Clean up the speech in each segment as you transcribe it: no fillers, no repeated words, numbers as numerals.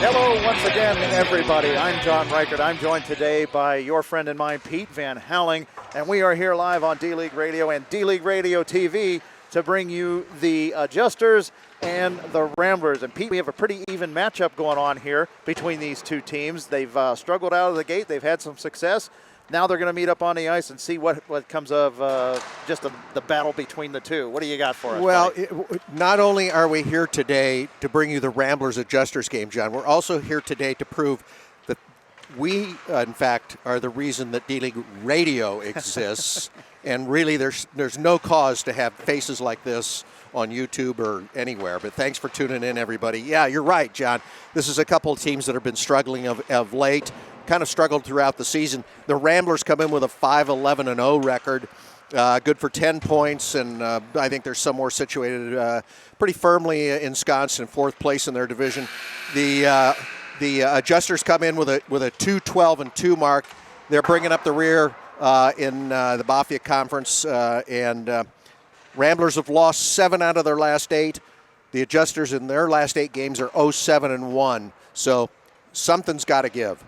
Hello once again, everybody. I'm John Reichert. I'm joined today by your friend and mine, Pete Van Houweling, and we are here live on D-League Radio and D-League Radio TV to bring you the Adjusters and the Ramblers. And Pete, we have a pretty even matchup going on here between these two teams. They've struggled out of the gate. They've had some success. Now they're going to meet up on the ice and see what comes of just the battle between the two. What do you got for us? Well, not only are we here today to bring you the Ramblers Adjusters game, John, we're also here today to prove that we, in fact, are the reason that D-League Radio exists. And really, there's no cause to have faces like this on YouTube or anywhere. But thanks for tuning in, everybody. Yeah, you're right, John. This is a couple of teams that have been struggling of late. Kind of struggled throughout the season. The Ramblers come in with a 5-11-0 record, good for 10 points, and I think they're somewhere situated pretty firmly ensconced in fourth place in their division. The Adjusters come in with a 2-12-2 mark. They're bringing up the rear in the Bafia Conference, and Ramblers have lost 7 out of their last 8. The Adjusters in their last 8 games are 0-7-1. So something's got to give.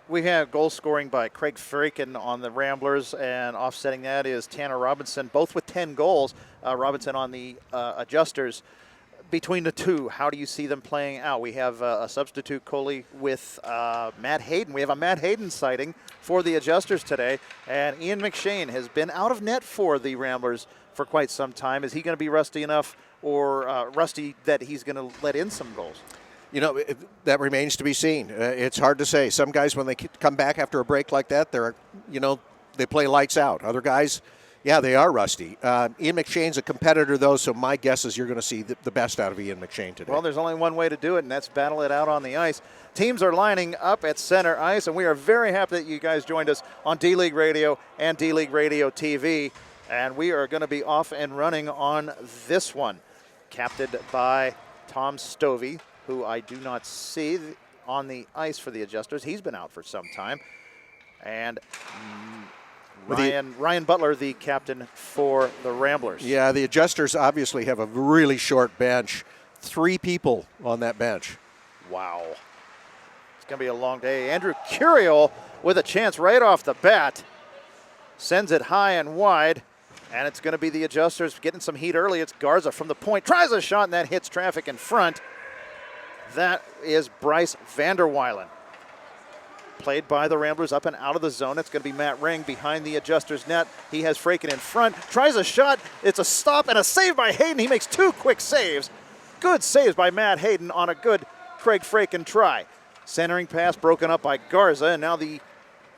We have goal scoring by Craig Fraikin on the Ramblers, and offsetting that is Tanner Robinson, both with 10 goals. Robinson on the Adjusters. Between the two, how do you see them playing out? We have a substitute goalie with Matt Hayden. We have a Matt Hayden sighting for the Adjusters today, and Ian McShane has been out of net for the Ramblers for quite some time. Is he going to be rusty enough, or rusty that he's going to let in some goals? You know, that remains to be seen. It's hard to say. Some guys, when they come back after a break like that, they play lights out. Other guys, yeah, they are rusty. Ian McShane's a competitor, though, so my guess is you're going to see the best out of Ian McShane today. Well, there's only one way to do it, and that's battle it out on the ice. Teams are lining up at center ice, and we are very happy that you guys joined us on D-League Radio and D-League Radio TV, and we are going to be off and running on this one, captained by Tom Stovey, who I do not see on the ice for the Adjusters. He's been out for some time. And Ryan Butler, the captain for the Ramblers. Yeah, the Adjusters obviously have a really short bench. 3 people on that bench. Wow. It's going to be a long day. Andrew Curiel with a chance right off the bat. Sends it high and wide. And it's going to be the Adjusters getting some heat early. It's Garza from the point. Tries a shot, and that hits traffic in front. That is Bryce Vanderweilen. Played by the Ramblers up and out of the zone. It's going to be Matt Ring behind the Adjusters net. He has Fraikin in front. Tries a shot. It's a stop and a save by Hayden. He makes 2 quick saves. Good saves by Matt Hayden on a good Craig Fraikin try. Centering pass broken up by Garza, and now the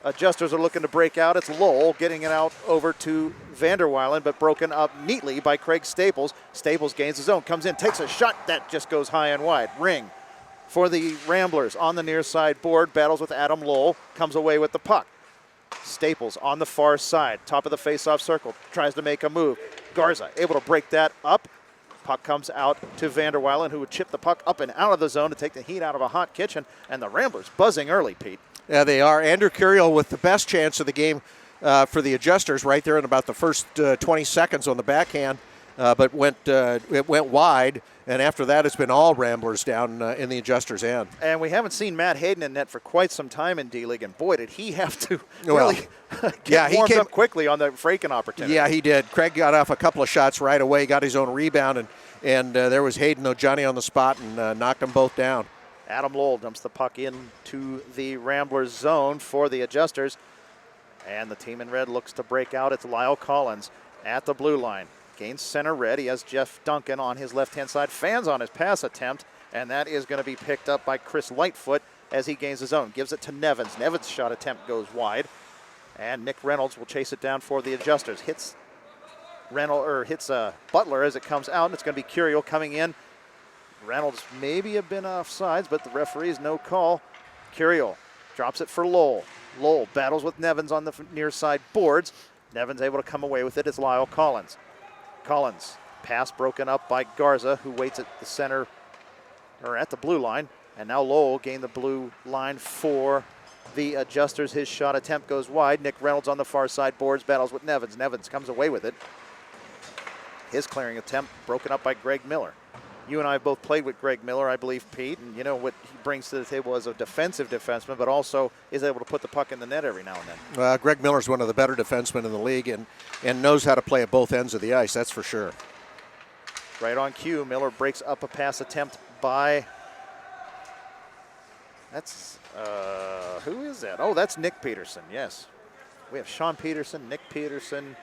Adjusters are looking to break out. It's Lowell getting it out over to Vanderweilen, but broken up neatly by Craig Staples. Staples gains his own, comes in, takes a shot. That just goes high and wide. Ring for the Ramblers on the near side board, battles with Adam Lowell, comes away with the puck. Staples on the far side, top of the face-off circle, tries to make a move. Garza able to break that up. Puck comes out to Vanderweilen, who would chip the puck up and out of the zone to take the heat out of a hot kitchen, and the Ramblers buzzing early, Pete. Yeah, they are. Andrew Curiel with the best chance of the game for the Adjusters right there in about the first 20 seconds on the backhand, but it went wide. And after that, it's been all Ramblers down in the Adjusters' end. And we haven't seen Matt Hayden in net for quite some time in D-League, and boy, did he have to really get warmed up quickly on the Fraikin opportunity. Yeah, he did. Craig got off a couple of shots right away, got his own rebound, and there was Hayden O'Johnny on the spot and knocked them both down. Adam Lowell dumps the puck into the Ramblers' zone for the Adjusters, and the team in red looks to break out. It's Lyle Collins at the blue line. Gains center red. He has Jeff Duncan on his left-hand side. Fans on his pass attempt, and that is going to be picked up by Chris Lightfoot as he gains his own. Gives it to Nevins. Nevins' shot attempt goes wide, and Nick Reynolds will chase it down for the Adjusters. Hits Butler as it comes out, and it's going to be Curiel coming in. Reynolds maybe have been offsides, but the referee's no call. Curiel drops it for Lowell. Lowell battles with Nevins on the near side boards. Nevins able to come away with it. It's Lyle Collins. Collins, pass broken up by Garza, who waits at the center, or at the blue line. And now Lowell gained the blue line for the Adjusters. His shot attempt goes wide. Nick Reynolds on the far side boards, battles with Nevins. Nevins comes away with it. His clearing attempt broken up by Greg Miller. You and I both played with Greg Miller, I believe, Pete, and you know what he brings to the table as a defensive defenseman, but also is able to put the puck in the net every now and then. Greg Miller's one of the better defensemen in the league and knows how to play at both ends of the ice, that's for sure. Right on cue, Miller breaks up a pass attempt by, who is that? Oh, that's Nick Peterson, yes. We have Sean Peterson, Nick Peterson.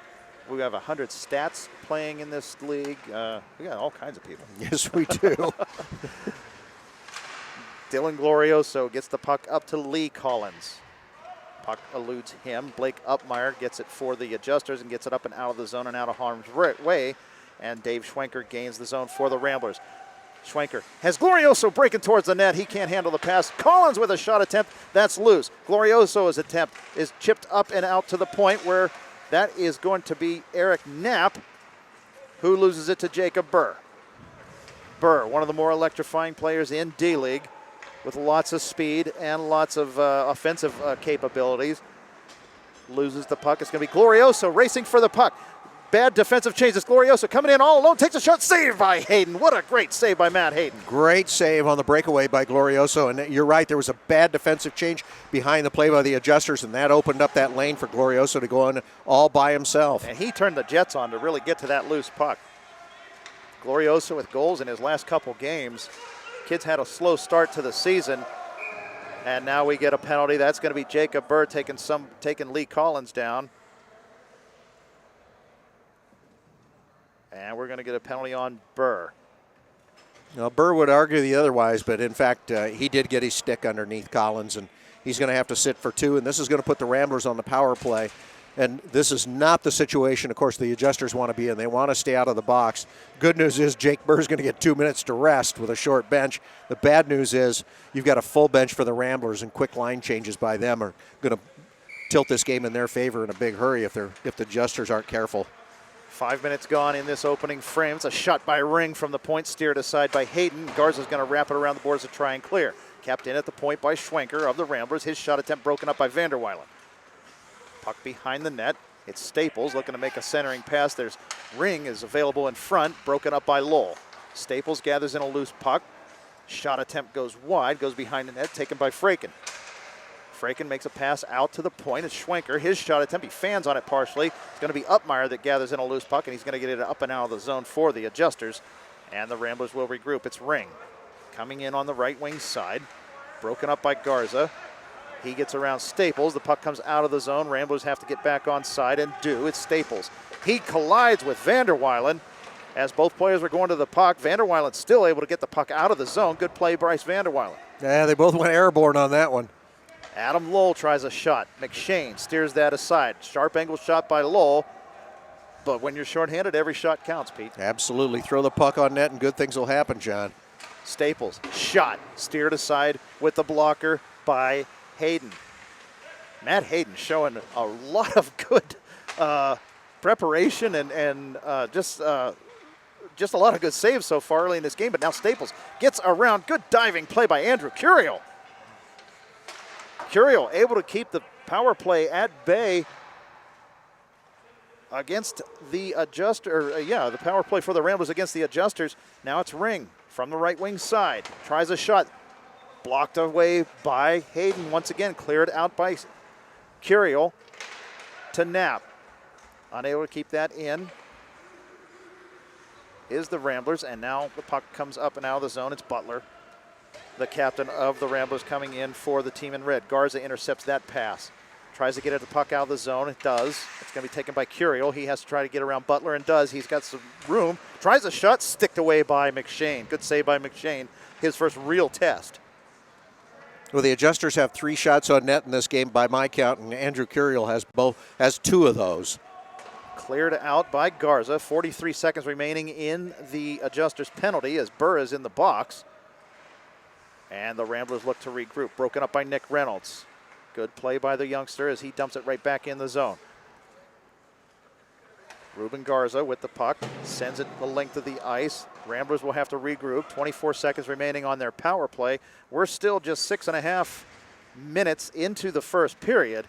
We have 100 stats playing in this league. We got all kinds of people. Yes, we do. Dylan Glorioso gets the puck up to Lee Collins. Puck eludes him. Blake Upmeyer gets it for the Adjusters and gets it up and out of the zone and out of harm's way. And Dave Schwenker gains the zone for the Ramblers. Schwenker has Glorioso breaking towards the net. He can't handle the pass. Collins with a shot attempt. That's loose. Glorioso's attempt is chipped up and out to the point where that is going to be Eric Knapp, who loses it to Jacob Burr. Burr, one of the more electrifying players in D-League, with lots of speed and lots of offensive capabilities, loses the puck. It's going to be Glorioso racing for the puck. Bad defensive changes. Glorioso coming in all alone, takes a shot, saved by Hayden. What a great save by Matt Hayden. Great save on the breakaway by Glorioso, and you're right, there was a bad defensive change behind the play by the Adjusters, and that opened up that lane for Glorioso to go on all by himself. And he turned the Jets on to really get to that loose puck. Glorioso with goals in his last couple games. Kids had a slow start to the season, and now we get a penalty. That's going to be Jacob Burr taking Lee Collins down. And we're going to get a penalty on Burr. Now, Burr would argue the otherwise, but in fact, he did get his stick underneath Collins, and he's going to have to sit for two, and this is going to put the Ramblers on the power play. And this is not the situation, of course, the Adjusters want to be in. They want to stay out of the box. Good news is Jake Burr is going to get 2 minutes to rest with a short bench. The bad news is you've got a full bench for the Ramblers, and quick line changes by them are going to tilt this game in their favor in a big hurry if the Adjusters aren't careful. 5 minutes gone in this opening frame. It's a shot by Ring from the point, steered aside by Hayden. Garza's going to wrap it around the boards to try and clear. Kept in at the point by Schwenker of the Ramblers. His shot attempt broken up by Vanderweilen. Puck behind the net. It's Staples looking to make a centering pass. There's Ring is available in front, broken up by Lowell. Staples gathers in a loose puck. Shot attempt goes wide, goes behind the net, taken by Fraken. Fraken makes a pass out to the point. It's Schwenker. His shot attempt, he fans on it partially. It's going to be Upmeyer that gathers in a loose puck, and he's going to get it up and out of the zone for the Adjusters. And the Ramblers will regroup. It's Ring coming in on the right wing side. Broken up by Garza. He gets around Staples. The puck comes out of the zone. Ramblers have to get back on side and do. It's Staples. He collides with Vanderweilen. As both players were going to the puck, Vanderweilen still able to get the puck out of the zone. Good play, Bryce Vanderweilen. Yeah, they both went airborne on that one. Adam Lowell tries a shot. McShane steers that aside. Sharp angle shot by Lowell. But when you're shorthanded, every shot counts, Pete. Absolutely. Throw the puck on net and good things will happen, John. Staples, shot. Steered aside with the blocker by Hayden. Matt Hayden showing a lot of good preparation and just a lot of good saves so far early in this game. But now Staples gets around. Good diving play by Andrew Curiel. Curiel able to keep the power play at bay against the the power play for the Ramblers against the Adjusters. Now it's Ring from the right wing side. Tries a shot. Blocked away by Hayden. Once again, cleared out by Curiel to Knapp. Unable to keep that in is the Ramblers, and now the puck comes up and out of the zone. It's Butler, the captain of the Ramblers, coming in for the team in red. Garza intercepts that pass. Tries to get the puck out of the zone. It does. It's going to be taken by Curiel. He has to try to get around Butler and does. He's got some room. Tries a shot, sticked away by McShane. Good save by McShane. His first real test. Well, the Adjusters have 3 shots on net in this game by my count, and Andrew Curiel has 2 of those. Cleared out by Garza. 43 seconds remaining in the Adjusters' penalty as Burr is in the box. And the Ramblers look to regroup. Broken up by Nick Reynolds. Good play by the youngster as he dumps it right back in the zone. Ruben Garza with the puck. Sends it the length of the ice. Ramblers will have to regroup. 24 seconds remaining on their power play. We're still just 6.5 minutes into the first period.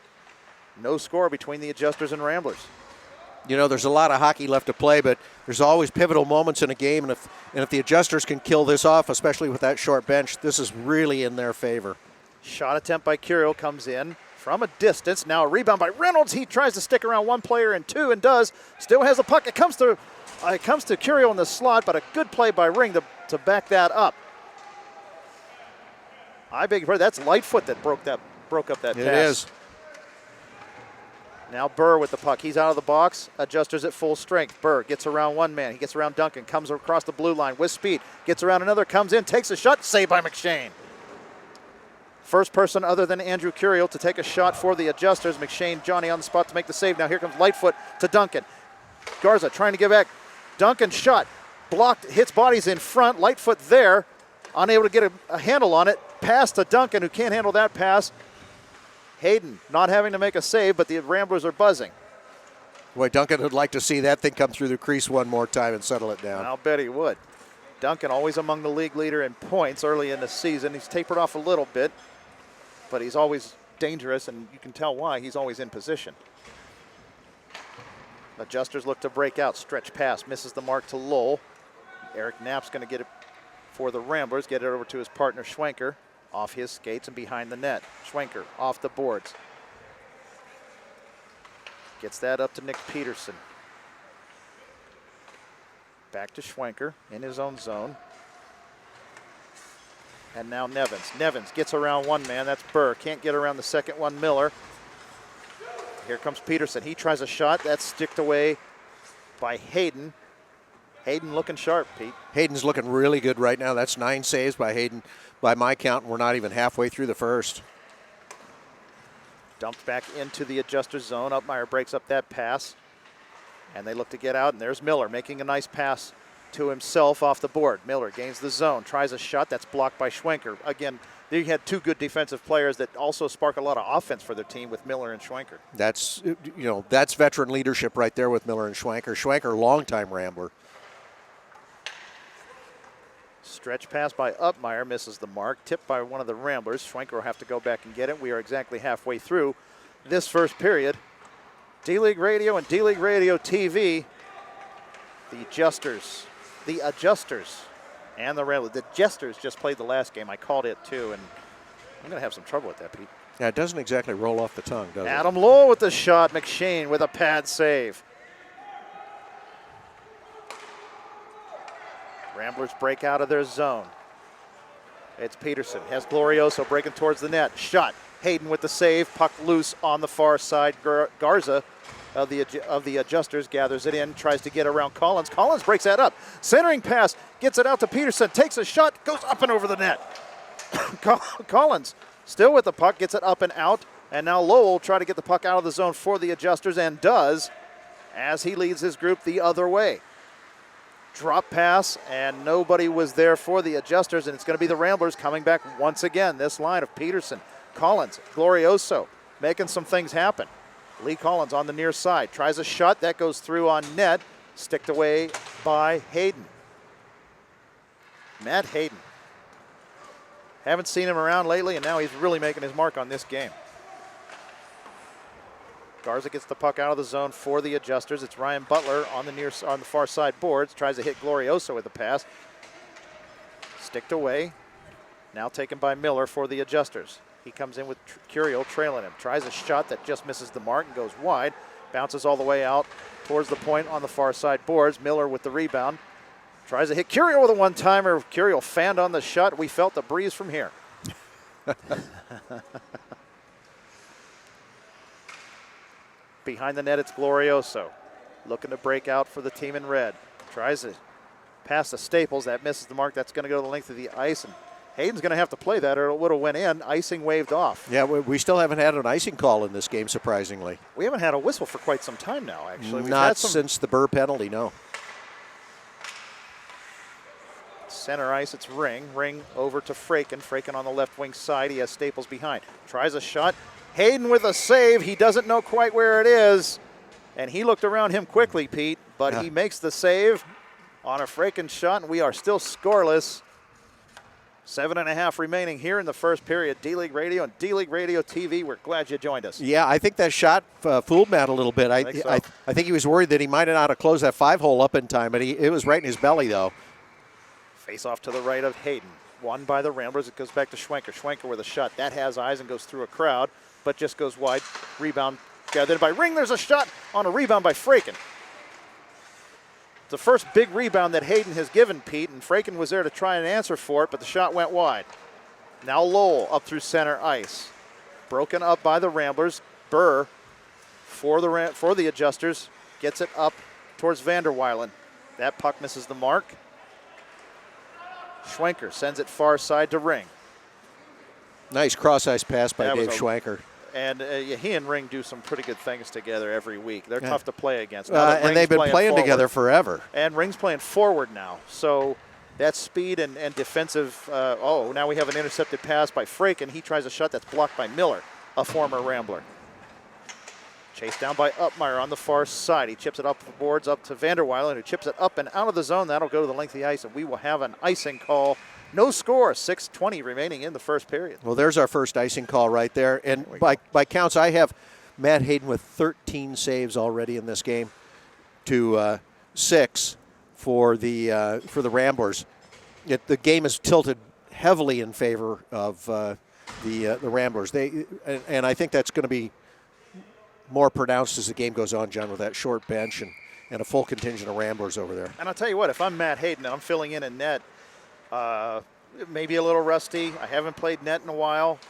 No score between the Adjusters and Ramblers. You know, there's a lot of hockey left to play, but there's always pivotal moments in a game, and if the Adjusters can kill this off, especially with that short bench, this is really in their favor. Shot attempt by Curiel comes in from a distance. Now a rebound by Reynolds. He tries to stick around one player and two and does. Still has the puck. It comes to Curiel in the slot, but a good play by Ring to back that up. I beg your pardon. That's Lightfoot that broke up that pass. It is. Now Burr with the puck. He's out of the box. Adjusters at full strength. Burr gets around one man. He gets around Duncan. Comes across the blue line with speed. Gets around another. Comes in. Takes a shot. Saved by McShane. First person other than Andrew Curiel to take a shot for the Adjusters. McShane, Johnny on the spot to make the save. Now here comes Lightfoot to Duncan. Garza trying to get back. Duncan shot. Blocked. Hits bodies in front. Lightfoot there. Unable to get a handle on it. Pass to Duncan, who can't handle that pass. Hayden not having to make a save, but the Ramblers are buzzing. Boy, Duncan would like to see that thing come through the crease one more time and settle it down. I'll bet he would. Duncan always among the league leader in points early in the season. He's tapered off a little bit, but he's always dangerous, and you can tell why. He's always in position. Adjusters look to break out. Stretch pass, misses the mark to Lowell. Eric Knapp's going to get it for the Ramblers, get it over to his partner Schwenker. Off his skates and behind the net. Schwenker off the boards. Gets that up to Nick Peterson. Back to Schwenker in his own zone. And now Nevins. Nevins gets around one man. That's Burr. Can't get around the second one, Miller. Here comes Peterson. He tries a shot. That's sticked away by Hayden. Hayden looking sharp, Pete. Hayden's looking really good right now. That's 9 saves by Hayden. By my count, we're not even halfway through the first. Dumped back into the Adjusters zone. Upmeyer breaks up that pass. And they look to get out, and there's Miller making a nice pass to himself off the board. Miller gains the zone, tries a shot. That's blocked by Schwenker. Again, they had two good defensive players that also spark a lot of offense for their team with Miller and Schwenker. That's veteran leadership right there with Miller and Schwenker. Schwenker, longtime Rambler. Stretch pass by Upmeyer, misses the mark. Tipped by one of the Ramblers. Schwenker will have to go back and get it. We are exactly halfway through this first period. D-League Radio and D-League Radio TV. The Adjusters, and the Ramblers. The Jesters just played the last game. I called it too, and I'm going to have some trouble with that, Pete. Yeah, it doesn't exactly roll off the tongue, does it? Adam Lowell with the shot. McShane with a pad save. Ramblers break out of their zone. It's Peterson. Has Glorioso breaking towards the net. Shot. Hayden with the save. Puck loose on the far side. Garza of the Adjusters gathers it in. Tries to get around Collins. Collins breaks that up. Centering pass. Gets it out to Peterson. Takes a shot. Goes up and over the net. Collins still with the puck. Gets it up and out. And now Lowell try to get the puck out of the zone for the Adjusters, and does, as he leads his group the other way. Drop pass, and nobody was there for the Adjusters, and it's going to be the Ramblers coming back once again. This line of Peterson, Collins, Glorioso, making some things happen. Lee Collins on the near side, tries a shot. That goes through on net, sticked away by Hayden. Matt Hayden. Haven't seen him around lately, and now he's really making his mark on this game. Garza gets the puck out of the zone for the Adjusters. It's Ryan Butler on the far side boards. Tries to hit Glorioso with a pass. Sticked away. Now taken by Miller for the Adjusters. He comes in with Curiel trailing him. Tries a shot that just misses the mark and goes wide. Bounces all the way out towards the point on the far side boards. Miller with the rebound. Tries to hit Curiel with a one-timer. Curiel fanned on the shot. We felt the breeze from here. Behind the net, it's Glorioso. Looking to break out for the team in red. Tries to pass to Staples. That misses the mark. That's going to go the length of the ice. And Hayden's going to have to play that, or it would have went in. Icing waved off. Yeah, we still haven't had an icing call in this game, surprisingly. We haven't had a whistle for quite some time now, actually. Not since the Burr penalty, no. Center ice, it's Ring. Ring over to Fraken. Fraken on the left wing side. He has Staples behind. Tries a shot. Hayden with a save. He doesn't know quite where it is. And he looked around him quickly, Pete, but he makes the save on a Fraken shot, and we are still scoreless. 7.5 remaining here in the first period. D-League Radio and D-League Radio TV, we're glad you joined us. Yeah, I think that shot fooled Matt a little bit. I think he was worried that he might not have closed that 5-hole up in time, but it was right in his belly, though. Face off to the right of Hayden. Won by the Ramblers. It goes back to Schwenker. Schwenker with a shot. That has eyes and goes through a crowd, but just goes wide. Rebound gathered by Ring. There's a shot on a rebound by Fraken. The first big rebound that Hayden has given Pete, and Fraken was there to try and answer for it, but the shot went wide. Now Lowell up through center ice. Broken up by the Ramblers. Burr for the Adjusters gets it up towards Vanderweilen. That puck misses the mark. Schwenker sends it far side to Ring. Nice cross-ice pass by Dave Schwenker. And he and Ring do some pretty good things together every week. They're tough to play against. And they've been playing together forever. And Ring's playing forward now. So that speed and defensive. Now we have an intercepted pass by Frake, and he tries a shot that's blocked by Miller, a former Rambler. Chased down by Upmeyer on the far side. He chips it up the boards up to Vanderweilen, who chips it up and out of the zone. That'll go to the length of the ice, and we will have an icing call. No score, 6:20 remaining in the first period. Well, there's our first icing call right there. And by counts, I have Matt Hayden with 13 saves already in this game to 6 for the Ramblers. The game is tilted heavily in favor of the Ramblers. And I think that's going to be more pronounced as the game goes on, John, with that short bench and a full contingent of Ramblers over there. And I'll tell you what, if I'm Matt Hayden and I'm filling in net, maybe a little rusty. I haven't played net in a while.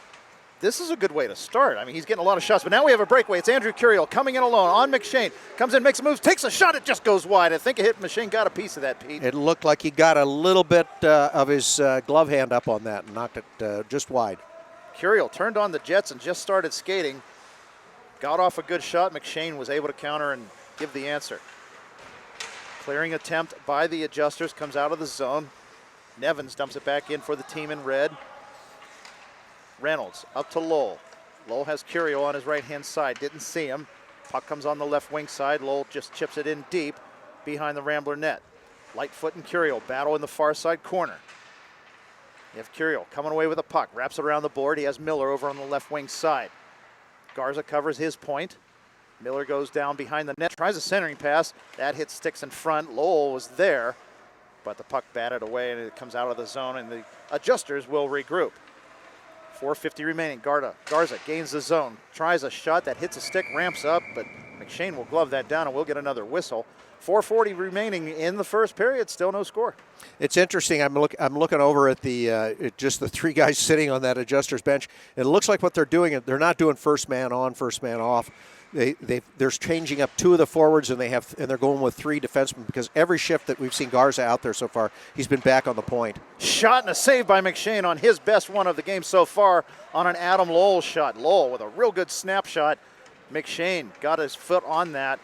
This is a good way to start. I mean, he's getting a lot of shots, but now we have a breakaway. It's Andrew Curiel coming in alone on McShane. Comes in, makes moves, takes a shot. It just goes wide. I think McShane got a piece of that, Pete. It looked like he got a little bit of his glove hand up on that and knocked it just wide. Curiel turned on the Jets and just started skating. Got off a good shot. McShane was able to counter and give the answer. Clearing attempt by the Adjusters comes out of the zone. Nevins dumps it back in for the team in red. Reynolds up to Lowell. Lowell has Curiel on his right-hand side. Didn't see him. Puck comes on the left wing side. Lowell just chips it in deep behind the Rambler net. Lightfoot and Curiel battle in the far side corner. You have Curiel coming away with a puck. Wraps it around the board. He has Miller over on the left wing side. Garza covers his point. Miller goes down behind the net. Tries a centering pass. That hit sticks in front. Lowell was there, but the puck batted away and it comes out of the zone, and the Adjusters will regroup. 4:50 remaining. Garza gains the zone. Tries a shot that hits a stick, ramps up, but McShane will glove that down and we'll get another whistle. 4:40 remaining in the first period. Still no score. It's interesting. I'm looking over at just the three guys sitting on that Adjusters bench. It looks like what they're doing. They're not doing first man on, first man off. They're changing up two of the forwards, and they're going with three defensemen because every shift that we've seen Garza out there so far, he's been back on the point. Shot and a save by McShane on his best one of the game so far on an Adam Lowell shot. Lowell with a real good snapshot. McShane got his foot on that.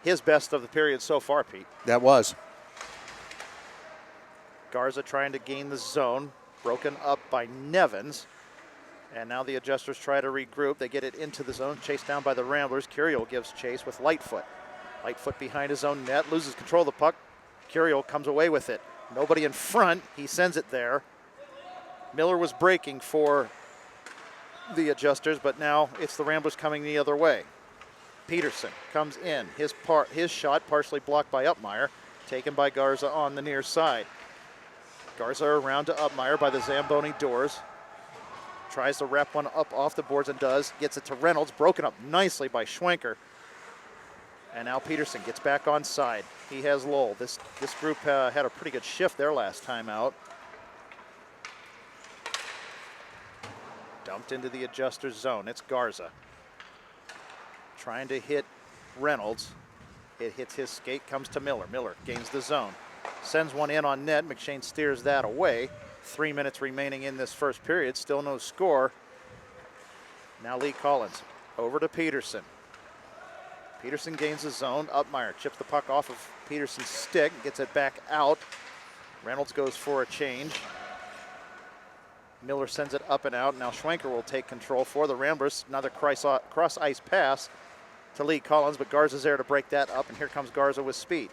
His best of the period so far, Pete. That was. Garza trying to gain the zone. Broken up by Nevins. And now the Adjusters try to regroup. They get it into the zone, chased down by the Ramblers. Curiel gives chase with Lightfoot. Lightfoot behind his own net, loses control of the puck. Curiel comes away with it. Nobody in front. He sends it there. Miller was breaking for the Adjusters, but now it's the Ramblers coming the other way. Peterson comes in. His shot partially blocked by Upmeyer, taken by Garza on the near side. Garza around to Upmeyer by the Zamboni doors. Tries to wrap one up off the boards and does. Gets it to Reynolds, broken up nicely by Schwenker. And now Peterson gets back on side. He has Lowell. This group had a pretty good shift their last time out. Dumped into the Adjusters zone. It's Garza. Trying to hit Reynolds. It hits his skate, comes to Miller. Miller gains the zone. Sends one in on net. McShane steers that away. 3 minutes remaining in this first period. Still no score. Now Lee Collins over to Peterson. Peterson gains the zone. Upmeyer chips the puck off of Peterson's stick. Gets it back out. Reynolds goes for a change. Miller sends it up and out. Now Schwenker will take control for the Ramblers. Another cross-ice pass to Lee Collins, but Garza's there to break that up, and here comes Garza with speed.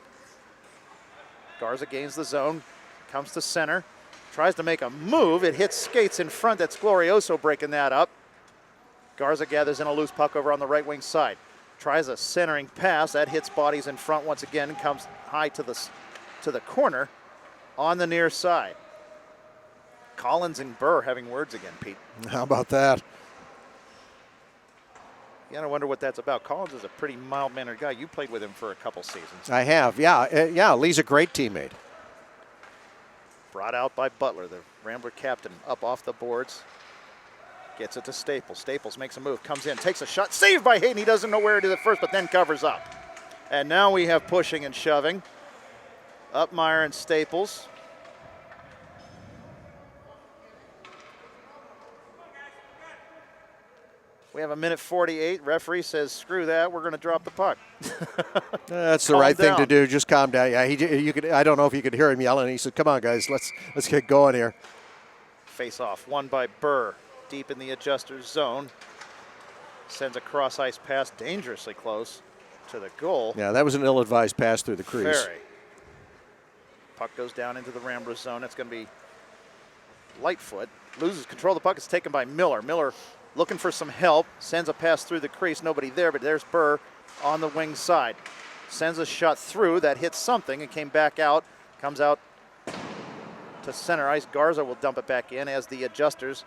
Garza gains the zone, comes to center, Tries to make a move. It hits skates in front. That's Glorioso breaking that up. Garza gathers in a loose puck over on the right wing side. Tries a centering pass. That hits bodies in front once again and comes high to the corner on the near side. Collins and Burr having words again, Pete. How about that? You gotta wonder what that's about. Collins is a pretty mild-mannered guy. You played with him for a couple seasons. I have, yeah. Lee's a great teammate. Brought out by Butler, the Rambler captain, up off the boards. Gets it to Staples. Staples makes a move, comes in, takes a shot. Saved by Hayden. He doesn't know where it is at first, but then covers up. And now we have pushing and shoving. Upmeyer and Staples. We have a minute 48. Referee says, screw that, we're going to drop the puck. That's the right thing to do. Just calm down. Yeah, you could. I don't know if you could hear him yelling. He said, come on, guys, let's get going here. Face off, won by Burr, deep in the adjuster's zone. Sends a cross-ice pass dangerously close to the goal. Yeah, that was an ill-advised pass through the crease. Very. Puck goes down into the Ramblers zone. It's going to be Lightfoot. Loses control of the puck. It's taken by Miller. Miller looking for some help. Sends a pass through the crease. Nobody there, but there's Burr on the wing side. Sends a shot through. That hits something and came back out. Comes out to center ice. Garza will dump it back in as the adjusters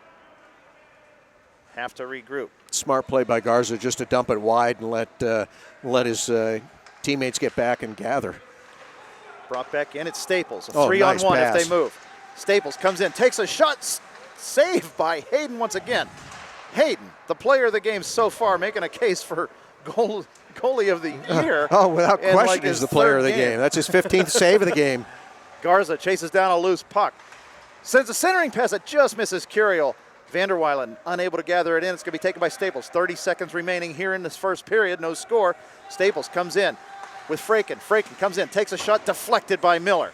have to regroup. Smart play by Garza just to dump it wide and let his teammates get back and gather. Brought back in. It's Staples. A Oh, 3-on-1 nice pass. if they move. Staples comes in, takes a shot. Saved by Hayden once again. Hayden, the player of the game so far, making a case for goalie of the year. Without in question, like is his the player of the third game. That's his 15th save of the game. Garza chases down a loose puck. Sends a centering pass that just misses Curiel. Vanderweilen unable to gather it in. It's going to be taken by Staples. 30 seconds remaining here in this first period. No score. Staples comes in with Fraken. Fraken comes in, takes a shot, deflected by Miller.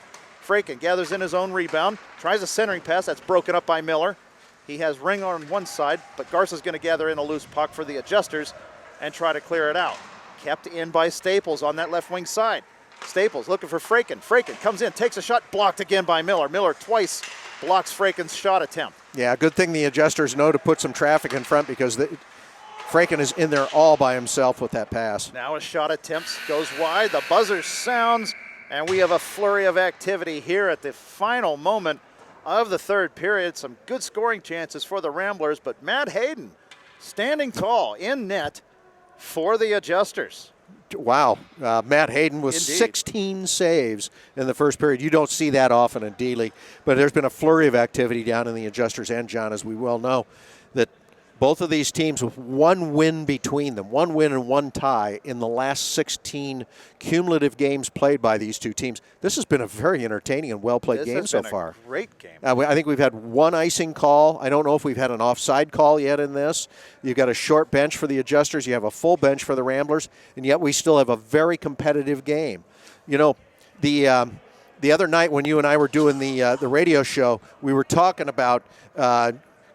Fraken gathers in his own rebound, tries a centering pass. That's broken up by Miller. He has Ring on one side, but Garza's going to gather in a loose puck for the adjusters and try to clear it out. Kept in by Staples on that left wing side. Staples looking for Fraken. Fraken comes in, takes a shot, blocked again by Miller. Miller twice blocks Fraken's shot attempt. Yeah, good thing the adjusters know to put some traffic in front because Fraken is in there all by himself with that pass. Now a shot attempts, goes wide. The buzzer sounds, and we have a flurry of activity here at the final moment of the third period. Some good scoring chances for the Ramblers, but Matt Hayden standing tall in net for the adjusters. Wow. Matt Hayden with Indeed. 16 saves in the first period. You don't see that often in D-League, but there's been a flurry of activity down in the adjusters and John, as we well know, that both of these teams with one win between them, one win and one tie in the last 16 cumulative games played by these two teams. This has been a very entertaining and well-played game so far. A great game. I think we've had one icing call. I don't know if we've had an offside call yet in this. You've got a short bench for the adjusters. You have a full bench for the Ramblers, and yet we still have a very competitive game. You know, the other night when you and I were doing the radio show, we were talking about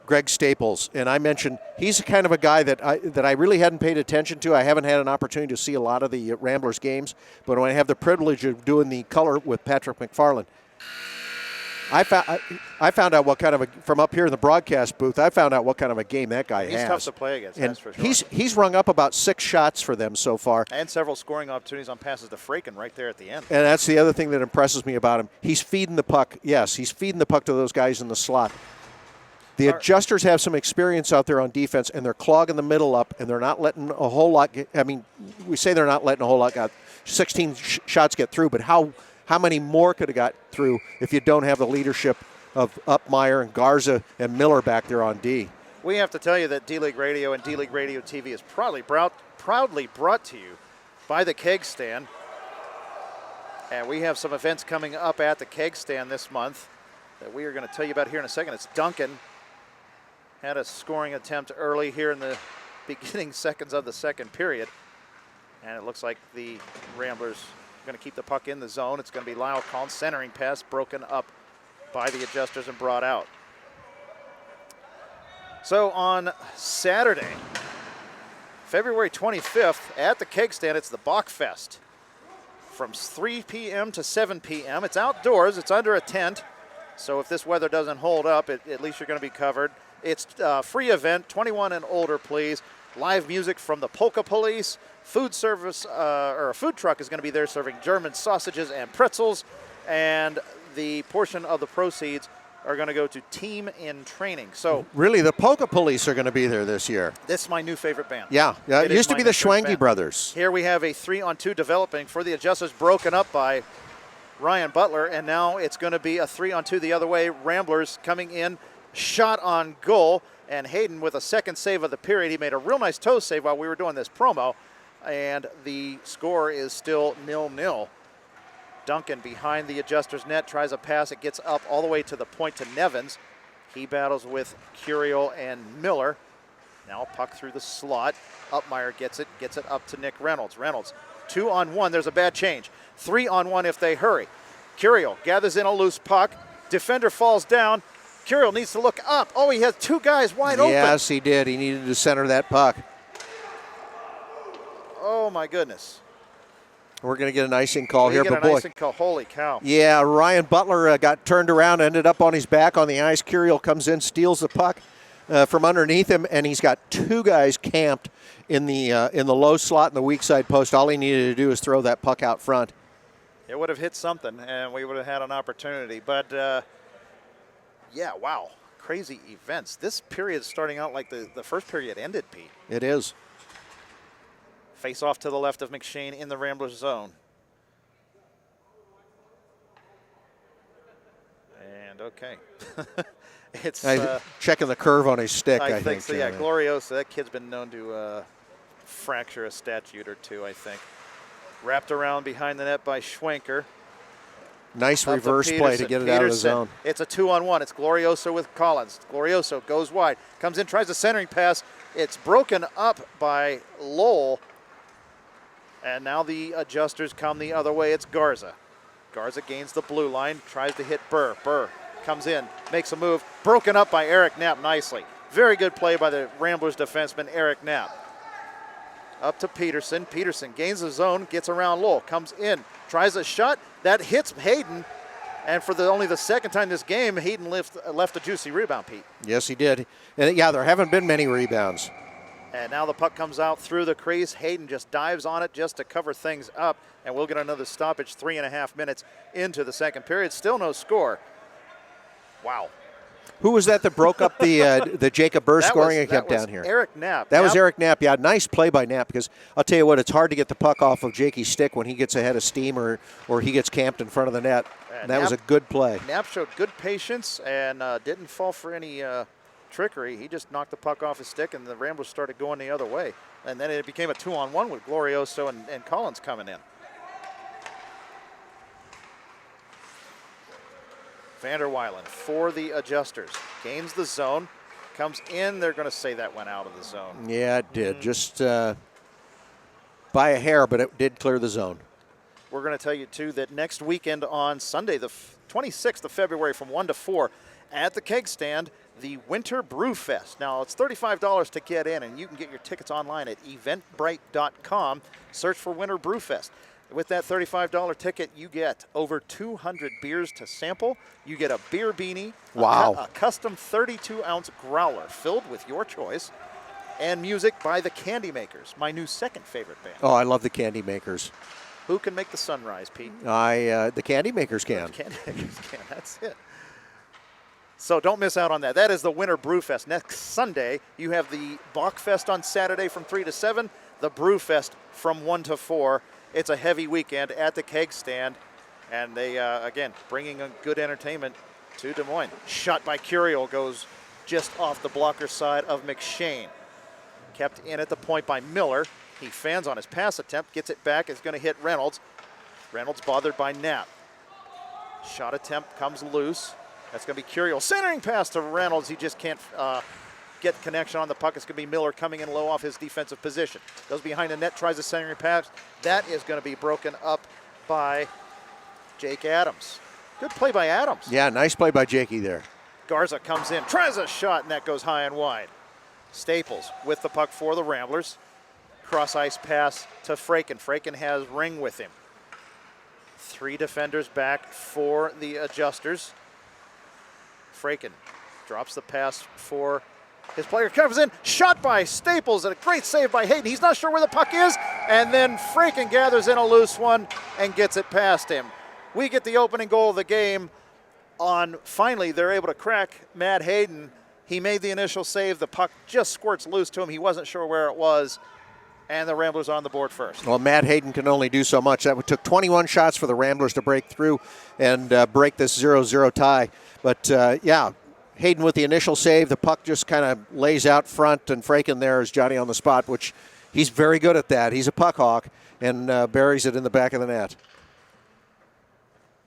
Greg Staples, and I mentioned he's kind of a guy that I really hadn't paid attention to. I haven't had an opportunity to see a lot of the Ramblers games, but when I have the privilege of doing the color with Patrick McFarland, I found out what kind of from up here in the broadcast booth, I found out what kind of a game that guy has. He's tough to play against, and that's for sure. He's rung up about 6 shots for them so far. And several scoring opportunities on passes to Fraken right there at the end. And that's the other thing that impresses me about him. He's feeding the puck. Yes, he's feeding the puck to those guys in the slot. The adjusters have some experience out there on defense, and they're clogging the middle up, and they're not letting a whole lot we say they're not letting a whole lot 16 shots get through, but how many more could have got through if you don't have the leadership of Upmeyer and Garza and Miller back there on D? We have to tell you that D-League Radio and D-League Radio TV is proudly brought to you by the Keg Stand. And we have some events coming up at the Keg Stand this month that we are going to tell you about here in a second. It's Duncan. Had a scoring attempt early here in the beginning seconds of the second period. And it looks like the Ramblers are going to keep the puck in the zone. It's going to be Lyle Collins, centering pass broken up by the adjusters and brought out. So on Saturday, February 25th at the Keg Stand, it's the Bachfest from 3 p.m. to 7 p.m. It's outdoors. It's under a tent. So if this weather doesn't hold up, at least you're going to be covered. It's a free event, 21 and older, please. Live music from the Polka Police. Food service, or a food truck is going to be there serving German sausages and pretzels. And the portion of the proceeds are going to go to Team in Training. So Really, the Polka Police are going to be there this year. this is my new favorite band. Yeah, it is used to my be the new favorite Schwanke band. brothers. Here we have a 3-on-2 developing for the Adjusters, broken up by Ryan Butler, and now it's going to be a 3-on-2 the other way. Ramblers coming in, shot on goal, and Hayden with a second save of the period. He made a real nice toe save while we were doing this promo, and the score is still 0-0. Duncan behind the Adjusters net, tries a pass. It gets up all the way to the point to Nevins. He battles with Curiel and Miller. Now puck through the slot. Upmeyer gets it up to Nick Reynolds. Reynolds, 2-on-1, there's a bad change. 3-on-1 if they hurry. Curiel gathers in a loose puck. Defender falls down. Curiel needs to look up. Oh, he has two guys wide open. Yes, he did. He needed to center that puck. Oh, my goodness. We're going to get an icing call We here, get but an boy. icing call. Holy cow. Yeah, Ryan Butler got turned around, ended up on his back on the ice. Curiel comes in, steals the puck from underneath him, and he's got two guys camped in the low slot in the weak side post. All he needed to do is throw that puck out front. It would have hit something, and we would have had an opportunity. But, yeah, wow. Crazy events. This period is starting out like the first period ended, Pete. It is. Face off to the left of McShane in the Ramblers zone. And okay. It's checking the curve on his stick, I think so. Yeah, John. Gloriosa. That kid's been known to fracture a statute or two, I think. Wrapped around behind the net by Schwenker. Nice Up reverse play to get it out of the zone. It's a 2-on-1. It's Glorioso with Collins. Glorioso goes wide, comes in, tries a centering pass. It's broken up by Lowell. And now the Adjusters come the other way. It's Garza. Garza gains the blue line, tries to hit Burr. Burr comes in, makes a move. Broken up by Eric Knapp nicely. Very good play by the Ramblers defenseman, Eric Knapp. Up to Peterson. Peterson gains the zone, gets around Lowell, comes in, tries a shot. That hits Hayden. And for only the second time this game, Hayden left a juicy rebound, Pete. Yes, he did. And yeah, there haven't been many rebounds. And now the puck comes out through the crease. Hayden just dives on it just to cover things up. And we'll get another stoppage 3.5 minutes into the second period. Still no score. Wow. Who was that broke up the Jacob Burr scoring and kept down here? Eric Knapp. That was Eric Knapp. Yeah, nice play by Knapp, because I'll tell you what, it's hard to get the puck off of Jakey's stick when he gets ahead of steam or he gets camped in front of the net. And that was a good play. Knapp showed good patience and didn't fall for any trickery. He just knocked the puck off his stick, and the Ramblers started going the other way. And then it became a 2-on-1 with Glorioso and Collins coming in. Vander Weilen for the Adjusters. Gains the zone, comes in. They're going to say that went out of the zone. Yeah, it did. Just by a hair, but it did clear the zone. We're going to tell you, too, that next weekend on Sunday, the 26th of February from 1 to 4, at the Keg Stand, the Winter Brew Fest. Now, it's $35 to get in, and you can get your tickets online at eventbrite.com. Search for Winter Brew Fest. With that $35 ticket, you get over 200 beers to sample. You get a beer beanie, wow, a custom 32-ounce growler filled with your choice, and music by the Candy Makers, my new second favorite band. Oh, I love the Candy Makers. Who can make the sunrise, Pete? The Candy Makers can. The Candy Makers can. That's it. So don't miss out on that. That is the Winter Brew Fest. Next Sunday, you have the Bach Fest on Saturday from 3 to 7, the Brew Fest from 1 to 4. It's a heavy weekend at the Keg Stand, and they, again, bringing a good entertainment to Des Moines. Shot by Curiel goes just off the blocker side of McShane. Kept in at the point by Miller. He fans on his pass attempt, gets it back, is going to hit Reynolds. Reynolds bothered by Knapp. Shot attempt comes loose. That's going to be Curiel. Centering pass to Reynolds. He just can't get connection on the puck. It's going to be Miller coming in low off his defensive position. Goes behind the net, tries a centering pass. That is going to be broken up by Jake Adams. Good play by Adams. Yeah, nice play by Jakey there. Garza comes in, tries a shot, and that goes high and wide. Staples with the puck for the Ramblers. Cross ice pass to Fraken. Fraken has Ring with him. 3 defenders back for the Adjusters. Fraken drops the pass for his player. Comes in, shot by Staples, and a great save by Hayden. He's not sure where the puck is, and then Fraken gathers in a loose one and gets it past him. We get the opening goal of the game on, finally, they're able to crack Matt Hayden. He made the initial save. The puck just squirts loose to him. He wasn't sure where it was, and the Ramblers on the board first. Well, Matt Hayden can only do so much. That took 21 shots for the Ramblers to break through and break this 0-0 tie. But, yeah, Hayden with the initial save. The puck just kind of lays out front, and Fraken there is Johnny on the spot, which he's very good at that. He's a puck hawk and buries it in the back of the net.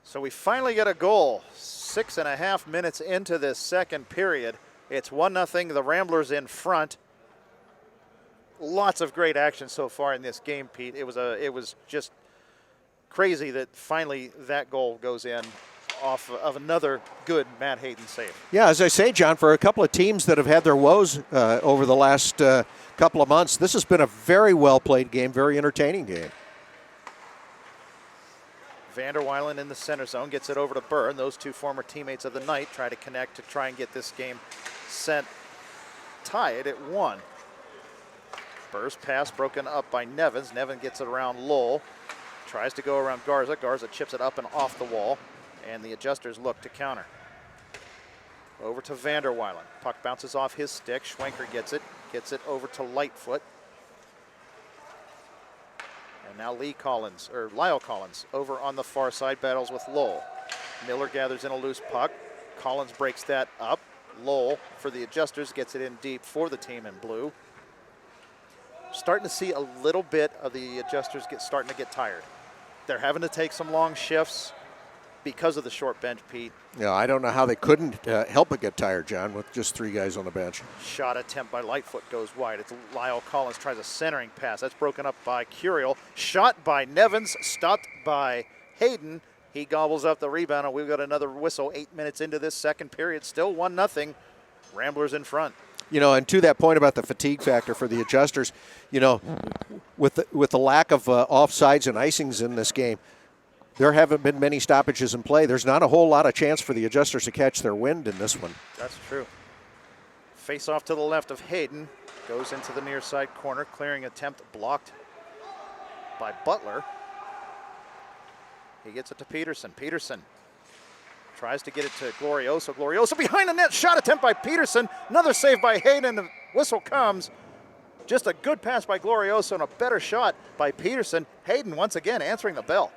So we finally get a goal 6.5 minutes into this second period. It's 1-0, the Ramblers in front. Lots of great action so far in this game, Pete. It was just crazy that finally that goal goes in off of another good Matt Hayden save. Yeah, as I say, John, for a couple of teams that have had their woes over the last couple of months, this has been a very well-played game, very entertaining game. Vanderweilen in the center zone gets it over to Burr. Those two former teammates of the night try to connect to try and get this game set tied at 1. Burr's pass broken up by Nevins. Nevin gets it around Lowell. Tries to go around Garza. Garza chips it up and off the wall, and the Adjusters look to counter. Over to Vanderweilen. Puck bounces off his stick. Schwenker gets it over to Lightfoot. And now Lyle Collins over on the far side battles with Lowell. Miller gathers in a loose puck. Collins breaks that up. Lowell for the Adjusters gets it in deep for the team in blue. Starting to see a little bit of the Adjusters starting to get tired. They're having to take some long shifts because of the short bench, Pete. Yeah, I don't know how they couldn't help but get tired, John, with just 3 guys on the bench. Shot attempt by Lightfoot goes wide. It's Lyle Collins tries a centering pass. That's broken up by Curiel. Shot by Nevins, stopped by Hayden. He gobbles up the rebound, and we've got another whistle 8 minutes into this second period. Still 1-0. Ramblers in front. You know, and to that point about the fatigue factor for the Adjusters, you know, with the lack of offsides and icings in this game, there haven't been many stoppages in play. There's not a whole lot of chance for the Adjusters to catch their wind in this one. That's true. Face off to the left of Hayden. Goes into the near side corner. Clearing attempt blocked by Butler. He gets it to Peterson. Peterson tries to get it to Glorioso. Glorioso behind the net. Shot attempt by Peterson. Another save by Hayden. The whistle comes. Just a good pass by Glorioso and a better shot by Peterson. Hayden once again answering the bell.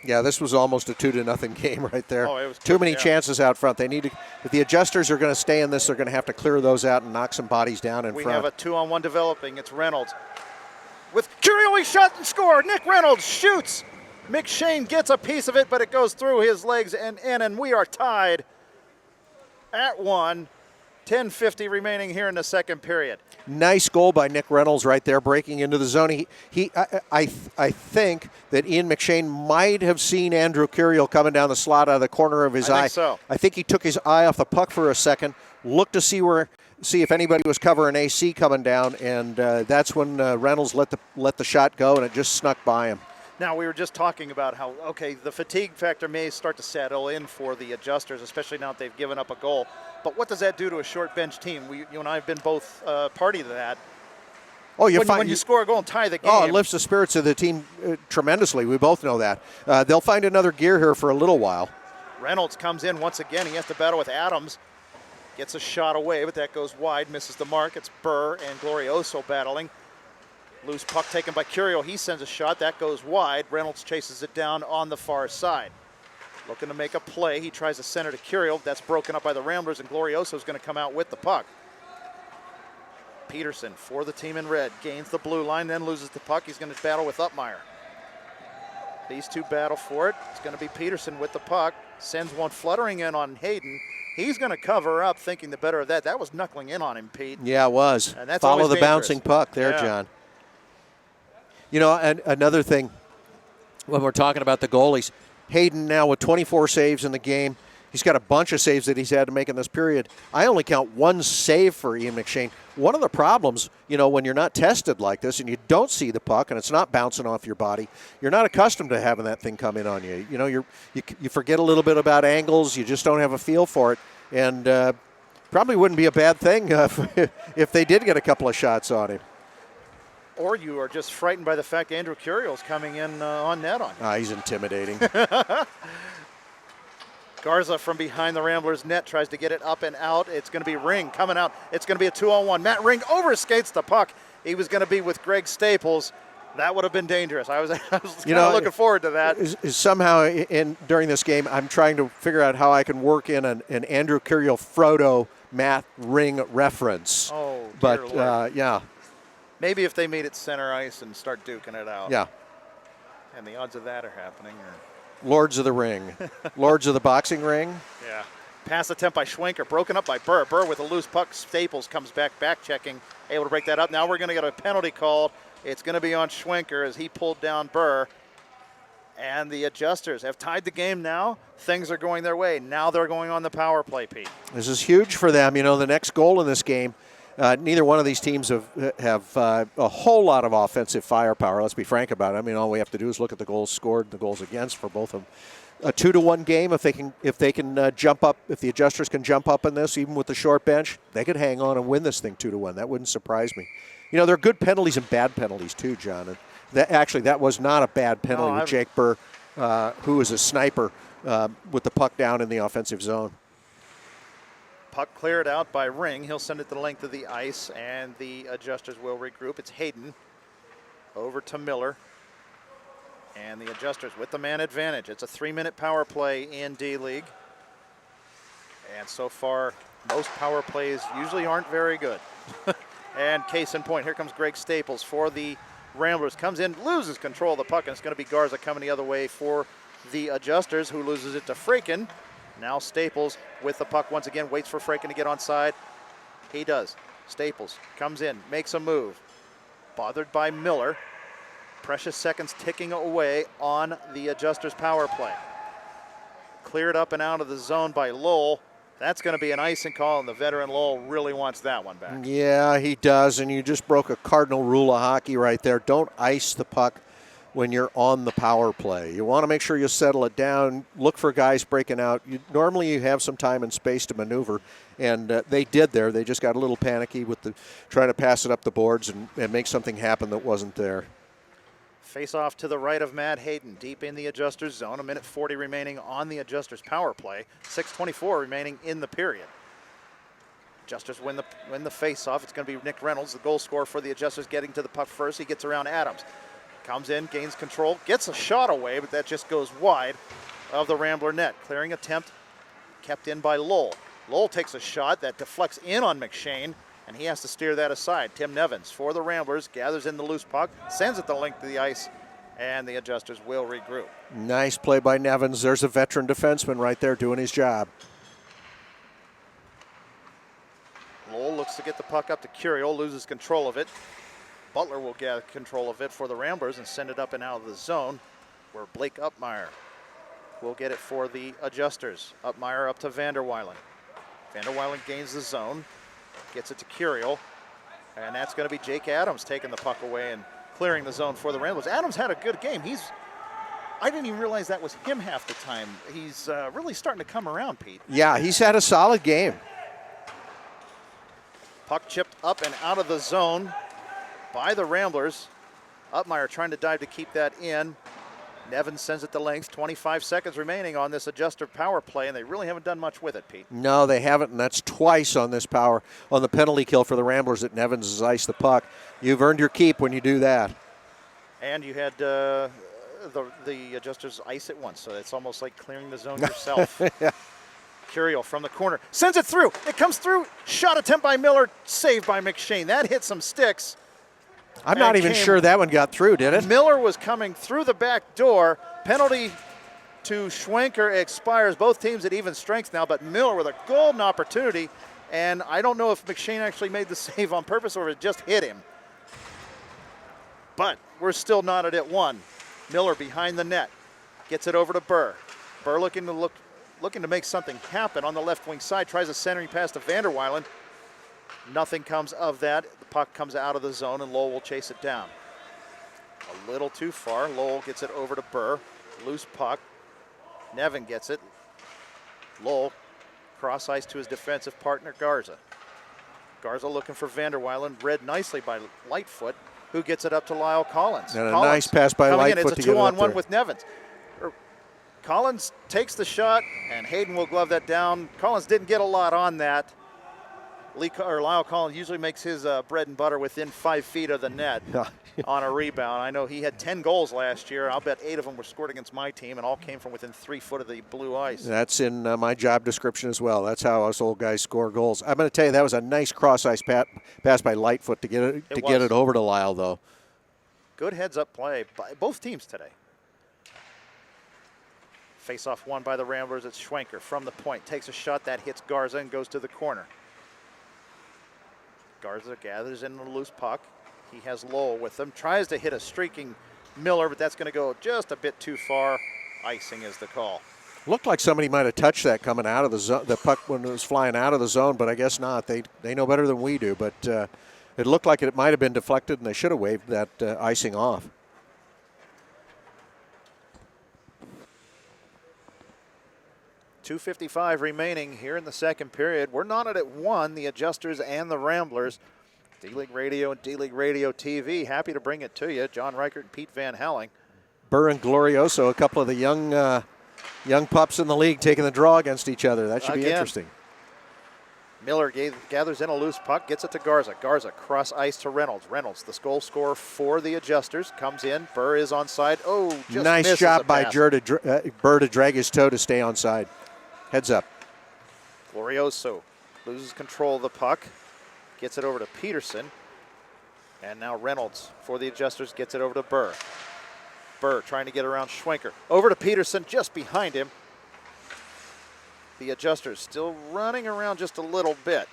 Yeah, this was almost a 2-0 game right there. Oh, it was too many yeah. chances out front. They need to. If the Adjusters are going to stay in this, they're going to have to clear those out and knock some bodies down in We front. have a 2-on-1 developing. It's Reynolds. With Curiel, he shot and scored. Nick Reynolds shoots. McShane gets a piece of it, but it goes through his legs and in, and we are tied at 1. 10:50 remaining here in the second period. Nice goal by Nick Reynolds right there, breaking into the zone. I think that Ian McShane might have seen Andrew Curiel coming down the slot out of the corner of his eye. I think so. I think he took his eye off the puck for a second, looked to see if anybody was covering AC coming down, and that's when Reynolds let the shot go, and it just snuck by him. Now, we were just talking about how, okay, the fatigue factor may start to settle in for the Adjusters, especially now that they've given up a goal. But what does that do to a short bench team? You and I have been both party to that. Oh, when you score a goal and tie the game. Oh, it lifts the spirits of the team tremendously. We both know that. They'll find another gear here for a little while. Reynolds comes in once again. He has to battle with Adams. Gets a shot away, but that goes wide, misses the mark. It's Burr and Glorioso battling. Loose puck taken by Curiel. He sends a shot. That goes wide. Reynolds chases it down on the far side. Looking to make a play. He tries to center to Curiel. That's broken up by the Ramblers, and Glorioso is going to come out with the puck. Peterson for the team in red. Gains the blue line, then loses the puck. He's going to battle with Uppmeyer. These two battle for it. It's going to be Peterson with the puck. Sends one fluttering in on Hayden. He's going to cover up, thinking the better of that. That was knuckling in on him, Pete. Yeah, it was. And that's Follow always the dangerous. bouncing puck there, Yeah. John. You know, and another thing, when we're talking about the goalies, Hayden now with 24 saves in the game. He's got a bunch of saves that he's had to make in this period. I only count one save for Ian McShane. One of the problems, when you're not tested like this and you don't see the puck and it's not bouncing off your body, you're not accustomed to having that thing come in on you. You forget a little bit about angles. You just don't have a feel for it. And probably wouldn't be a bad thing if they did get a couple of shots on him. Or you are just frightened by the fact Andrew Curiel's coming in on net on you. He's intimidating. Garza from behind the Ramblers net tries to get it up and out. It's going to be Ring coming out. It's going to be a 2-on-1. Matt Ring overskates the puck. He was going to be with Greg Staples. That would have been dangerous. I was kind of looking forward to that. Somehow during this game, I'm trying to figure out how I can work in an Andrew Curiel Frodo Matt Ring reference. Oh, but yeah. Maybe if they meet at center ice and start duking it out. Yeah. And the odds of that are happening. Lords of the Ring. Lords of the boxing ring. Yeah. Pass attempt by Schwenker, broken up by Burr. Burr with a loose puck. Staples comes back checking, able to break that up. Now we're going to get a penalty called. It's going to be on Schwenker as he pulled down Burr. And the Adjusters have tied the game now. Things are going their way. Now they're going on the power play, Pete. This is huge for them. The next goal in this game, neither one of these teams have a whole lot of offensive firepower. Let's be frank about it. All we have to do is look at the goals scored, the goals against for both of them. A 2-1 game. If they can jump up, if the Adjusters can jump up in this, even with the short bench, they could hang on and win this thing 2-1. That wouldn't surprise me. There are good penalties and bad penalties too, John. And that was not a bad penalty with Jake Burr, who is a sniper with the puck down in the offensive zone. Puck cleared out by Ring. He'll send it the length of the ice, and the Adjusters will regroup. It's Hayden over to Miller. And the Adjusters with the man advantage. It's a 3-minute power play in D-League. And so far, most power plays usually aren't very good. And case in point, here comes Greg Staples for the Ramblers. Comes in, loses control of the puck, and it's going to be Garza coming the other way for the Adjusters, who loses it to Freakin. Now Staples with the puck once again, waits for Freakin to get onside. He does. Staples comes in, makes a move. Bothered by Miller. Precious seconds ticking away on the Adjusters power play. Cleared up and out of the zone by Lowell. That's going to be an icing call, and the veteran Lowell really wants that one back. Yeah, he does, and you just broke a cardinal rule of hockey right there. Don't ice the puck when you're on the power play. You want to make sure you settle it down, look for guys breaking out. Normally you have some time and space to maneuver, and they did there. They just got a little panicky with trying to pass it up the boards and make something happen that wasn't there. Face off to the right of Matt Hayden, deep in the Adjusters zone. 1:40 remaining on the Adjusters power play. 6:24 remaining in the period. Adjusters win the face-off. It's going to be Nick Reynolds, the goal scorer for the Adjusters, getting to the puck first. He gets around Adams. Comes in, gains control, gets a shot away, but that just goes wide of the Rambler net. Clearing attempt kept in by Lowell. Lowell takes a shot that deflects in on McShane, and he has to steer that aside. Tim Nevins for the Ramblers gathers in the loose puck, sends it the length of the ice, and the Adjusters will regroup. Nice play by Nevins. There's a veteran defenseman right there doing his job. Lowell looks to get the puck up to Curiel, loses control of it. Butler will get control of it for the Ramblers and send it up and out of the zone, where Blake Upmeyer will get it for the Adjusters. Upmeyer up to Vanderweilen. Vanderweilen gains the zone, gets it to Curiel, and that's going to be Jake Adams taking the puck away and clearing the zone for the Ramblers. Adams had a good game. I didn't even realize that was him half the time. He's really starting to come around, Pete. Yeah, he's had a solid game. Puck chipped up and out of the zone by the Ramblers. Upmeyer trying to dive to keep that in. Nevins sends it the length. 25 seconds remaining on this Adjuster power play, and they really haven't done much with it, Pete. No, they haven't, and that's twice on this on the penalty kill for the Ramblers that Nevins has iced the puck. You've earned your keep when you do that. And you had the Adjusters ice it once, so it's almost like clearing the zone yourself. Yeah. Curiel from the corner sends it through. It comes through. Shot attempt by Miller, saved by McShane. That hit some sticks. I'm not even sure that one got through, did it? Miller was coming through the back door. Penalty to Schwenker expires. Both teams at even strength now, but Miller with a golden opportunity. And I don't know if McShane actually made the save on purpose or it just hit him. But we're still knotted at one. Miller behind the net. Gets it over to Burr. Burr looking to look looking to make something happen on the left wing side, tries a centering pass to Vanderwylen. Nothing comes of that. The puck comes out of the zone, and Lowell will chase it down. A little too far. Lowell gets it over to Burr. Loose puck. Nevin gets it. Lowell cross ice to his defensive partner, Garza. Garza looking for Vanderwylen, read nicely by Lightfoot, who gets it up to Lyle Collins. And a Collins nice pass by coming Lightfoot in. It's to a get it up 2-on-1 there. with Nevins. Collins takes the shot, and Hayden will glove that down. Collins didn't get a lot on that. Lyle Collins usually makes his bread and butter within 5 feet of the net on a rebound. I know he had 10 goals last year. I'll bet 8 of them were scored against my team, and all came from within 3 foot of the blue ice. That's in my job description as well. That's how us old guys score goals. I'm going to tell you, that was a nice cross-ice pass by Lightfoot to get it over to Lyle, though. Good heads-up play by both teams today. Face-off won by the Ramblers. It's Schwenker from the point. Takes a shot that hits Garza and goes to the corner. Garza gathers in the loose puck. He has Lowell with him. Tries to hit a streaking Miller, but that's going to go just a bit too far. Icing is the call. Looked like somebody might have touched that coming out of the zone, the puck when it was flying out of the zone, but I guess not. They know better than we do, but it looked like it might have been deflected, and they should have waved that icing off. .255 remaining here in the second period. We're knotted at 1, the Adjusters and the Ramblers. D-League Radio and D-League Radio TV, happy to bring it to you. John Reichert and Pete Van Helling. Burr and Glorioso, a couple of the young pups in the league taking the draw against each other. That should be interesting. Miller gathers in a loose puck, gets it to Garza. Garza cross ice to Reynolds. Reynolds, the goal scorer for the Adjusters, comes in. Burr is onside. Oh, just nice job by Burr to drag his toe to stay onside. Heads up. Glorioso loses control of the puck, gets it over to Peterson, and now Reynolds for the Adjusters gets it over to Burr. Burr trying to get around Schwenker. Over to Peterson, just behind him. The Adjusters still running around just a little bit.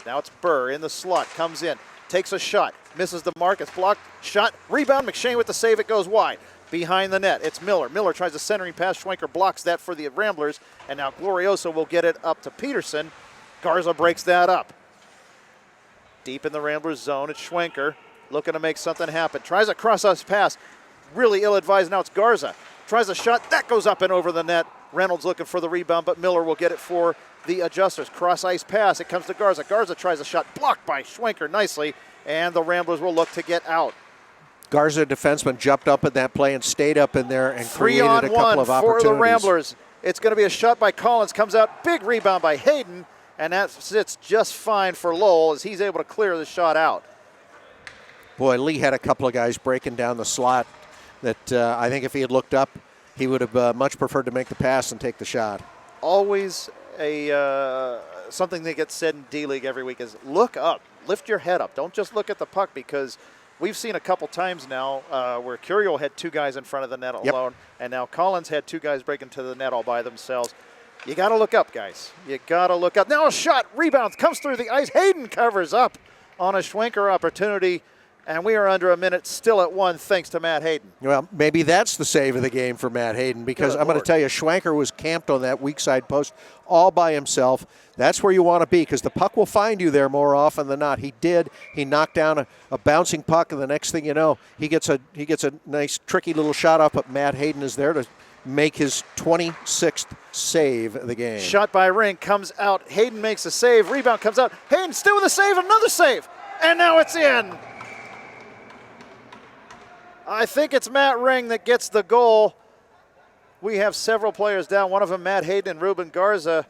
Now it's Burr in the slot, comes in, takes a shot, misses the mark, it's blocked, shot, rebound, McShane with the save, it goes wide. Behind the net, it's Miller. Miller tries a centering pass. Schwenker blocks that for the Ramblers, and now Glorioso will get it up to Peterson. Garza breaks that up. Deep in the Ramblers zone, it's Schwenker looking to make something happen. Tries a cross-ice pass. Really ill-advised. Now it's Garza. Tries a shot. That goes up and over the net. Reynolds looking for the rebound, but Miller will get it for the Adjusters. Cross-ice pass. It comes to Garza. Garza tries a shot. Blocked by Schwenker nicely, and the Ramblers will look to get out. Garza, defenseman, jumped up in that play and stayed up in there and created a couple of opportunities. 3-on-1 for the Ramblers. It's going to be a shot by Collins. Comes out. Big rebound by Hayden, and that sits just fine for Lowell as he's able to clear the shot out. Boy, Lee had a couple of guys breaking down the slot that I think if he had looked up, he would have much preferred to make the pass and take the shot. Always something that gets said in D-League every week is look up. Lift your head up. Don't just look at the puck, because we've seen a couple times now where Curiel had 2 guys in front of the net alone, and now Collins had 2 guys breaking to the net all by themselves. You got to look up, guys. You got to look up. Now a shot, rebound, comes through the ice. Hayden covers up on a Schwenker opportunity, and we are under a minute, still at 1, thanks to Matt Hayden. Well, maybe that's the save of the game for Matt Hayden, because I'm going to tell you, Schwenker was camped on that weak side post all by himself. That's where you want to be, because the puck will find you there more often than not. He did. He knocked down a bouncing puck, and the next thing you know, he gets a nice, tricky little shot off, but Matt Hayden is there to make his 26th save of the game. Shot by Ring, comes out. Hayden makes a save. Rebound comes out. Hayden still with a save, another save. And now it's in. I think it's Matt Ring that gets the goal. We have several players down, one of them Matt Hayden and Ruben Garza.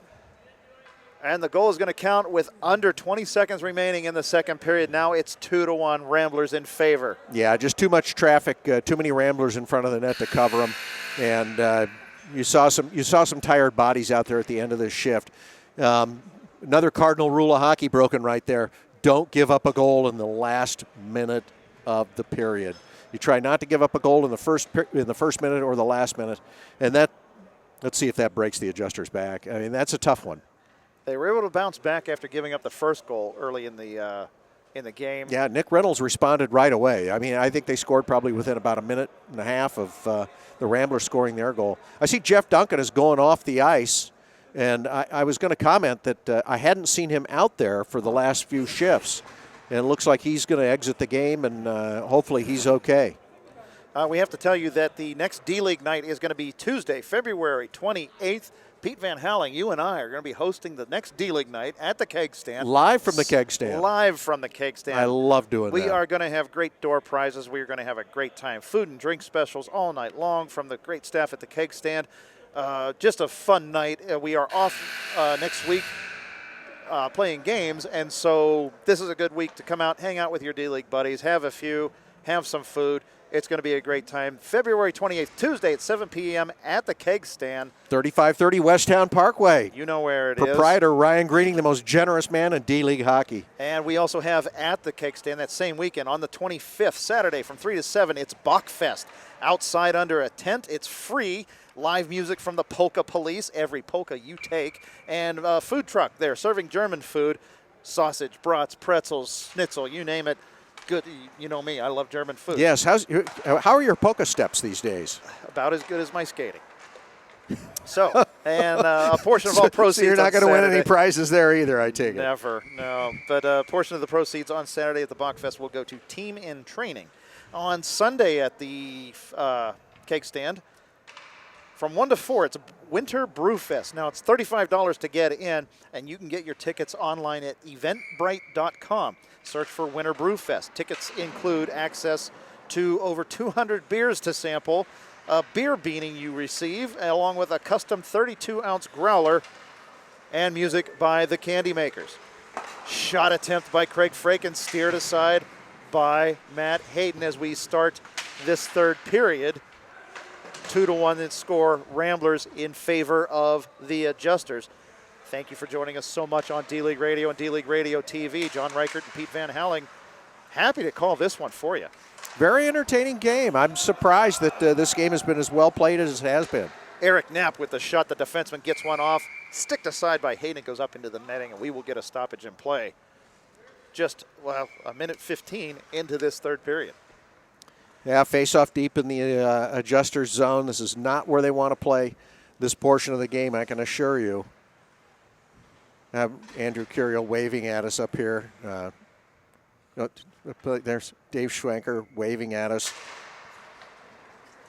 And the goal is going to count with under 20 seconds remaining in the second period. Now it's 2-1, Ramblers in favor. Yeah, just too much traffic, too many Ramblers in front of the net to cover them. And you saw some tired bodies out there at the end of this shift. Another cardinal rule of hockey broken right there. Don't give up a goal in the last minute of the period. You try not to give up a goal in the first minute or the last minute, and let's see if that breaks the Adjusters back. I mean, that's a tough one. They were able to bounce back after giving up the first goal early in the game. Yeah, Nick Reynolds responded right away. I mean, I think they scored probably within about a minute and a half of the Ramblers scoring their goal. I see Jeff Duncan is going off the ice And I was going to comment that I hadn't seen him out there for the last few shifts. And it looks like he's going to exit the game, and hopefully he's okay. We have to tell you that the next D-League night is going to be Tuesday, February 28th. Pete Van Howling, you and I are going to be hosting the next D-League night at the Keg Stand. Live from the Keg Stand. Live from the Keg Stand. I love doing that. We are going to have great door prizes. We are going to have a great time. Food and drink specials all night long from the great staff at the Keg Stand. Just a fun night. We are off next week playing games, and so this is a good week to come out, hang out with your D-League buddies, have a few, have some food. It's going to be a great time. February 28th, Tuesday at 7 p.m. at the Keg Stand. 3530 Westtown Parkway. You know where it is. Proprietor Ryan Greening, the most generous man in D-League hockey. And we also have at the Keg Stand that same weekend on the 25th, Saturday from 3 to 7, it's Bachfest. Outside under a tent, it's free. Live music from the Polka Police, every polka you take. And food truck there, serving German food, sausage, brats, pretzels, schnitzel, you name it. Good, you know me, I love German food. Yes, how are your polka steps these days? About as good as my skating. So, and a portion of all proceeds. So you're not going to win any prizes there either, I take it. Never, no. But a portion of the proceeds on Saturday at the Bachfest will go to Team in Training. On Sunday at the Keg Stand, from 1 to 4, it's a Winter Brew Fest. Now, it's $35 to get in, and you can get your tickets online at eventbrite.com. Search for Winter Brew Fest. Tickets include access to over 200 beers to sample, a beer beanie you receive, along with a custom 32-ounce growler, and music by the Candy Makers. Shot attempt by Craig Fraken, steered aside by Matt Hayden as we start this third period. 2-1 in score, Ramblers in favor of the Adjusters. Thank you for joining us so much on D-League Radio and D-League Radio TV. John Reichert and Pete Van Howling, happy to call this one for you. Very entertaining game. I'm surprised that this game has been as well played as it has been. Eric Knapp with the shot. The defenseman gets one off. Sticked aside by Hayden. It goes up into the netting, and we will get a stoppage in play. Just, well, a minute 15 into this third period. Yeah, face-off deep in the Adjusters zone. This is not where they want to play this portion of the game, I can assure you. Andrew Curiel waving at us up here. There's Dave Schwenker waving at us.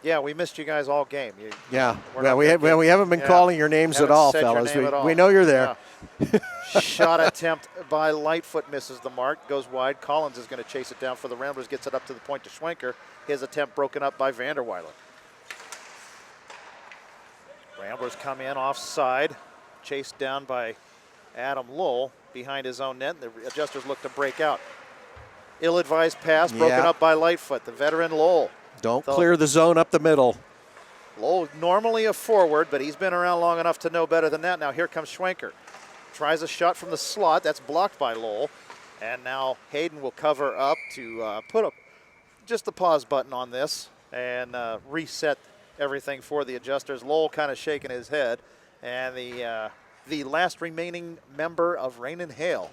Yeah, we missed you guys all game. We haven't been calling your names at all, fellas. We know you're there. Yeah. Shot attempt by Lightfoot misses the mark, goes wide. Collins is going to chase it down for the Ramblers, gets it up to the point to Schwenker. His attempt broken up by Vanderweiler. Ramblers come in offside, chased down by Adam Lowell behind his own net. The Adjusters look to break out. Ill-advised pass broken up by Lightfoot, the veteran Lowell. Don't clear the zone up the middle. Lowell normally a forward, but he's been around long enough to know better than that. Now here comes Schwenker. Tries a shot from the slot. That's blocked by Lowell. And now Hayden will cover up to put up just the pause button on this and reset everything for the Adjusters. Lowell kind of shaking his head. And the last remaining member of Rain and Hail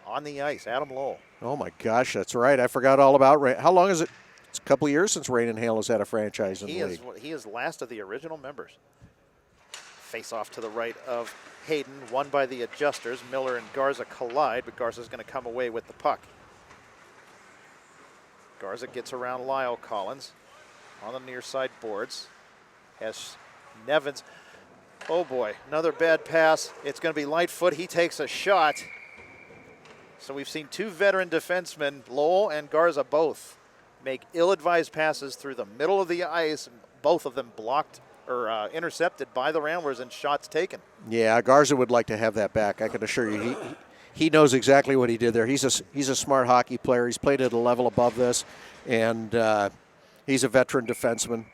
on the ice, Adam Lowell. Oh, my gosh, that's right. I forgot all about Rain. How long is it? It's a couple of years since Rain and Hail has had a franchise in the league. He is last of the original members. Face off to the right of Hayden, won by the Adjusters. Miller and Garza collide, but Garza's going to come away with the puck. Garza gets around Lyle Collins on the near side boards. Has Nevins. Oh boy, another bad pass. It's going to be Lightfoot. He takes a shot. So we've seen two veteran defensemen, Lowell and Garza both, make ill-advised passes through the middle of the ice, both of them blocked or intercepted by the Ramblers and shots taken. Yeah, Garza would like to have that back. I can assure you, he knows exactly what he did there. He's a smart hockey player. He's played at a level above this, and he's a veteran defenseman.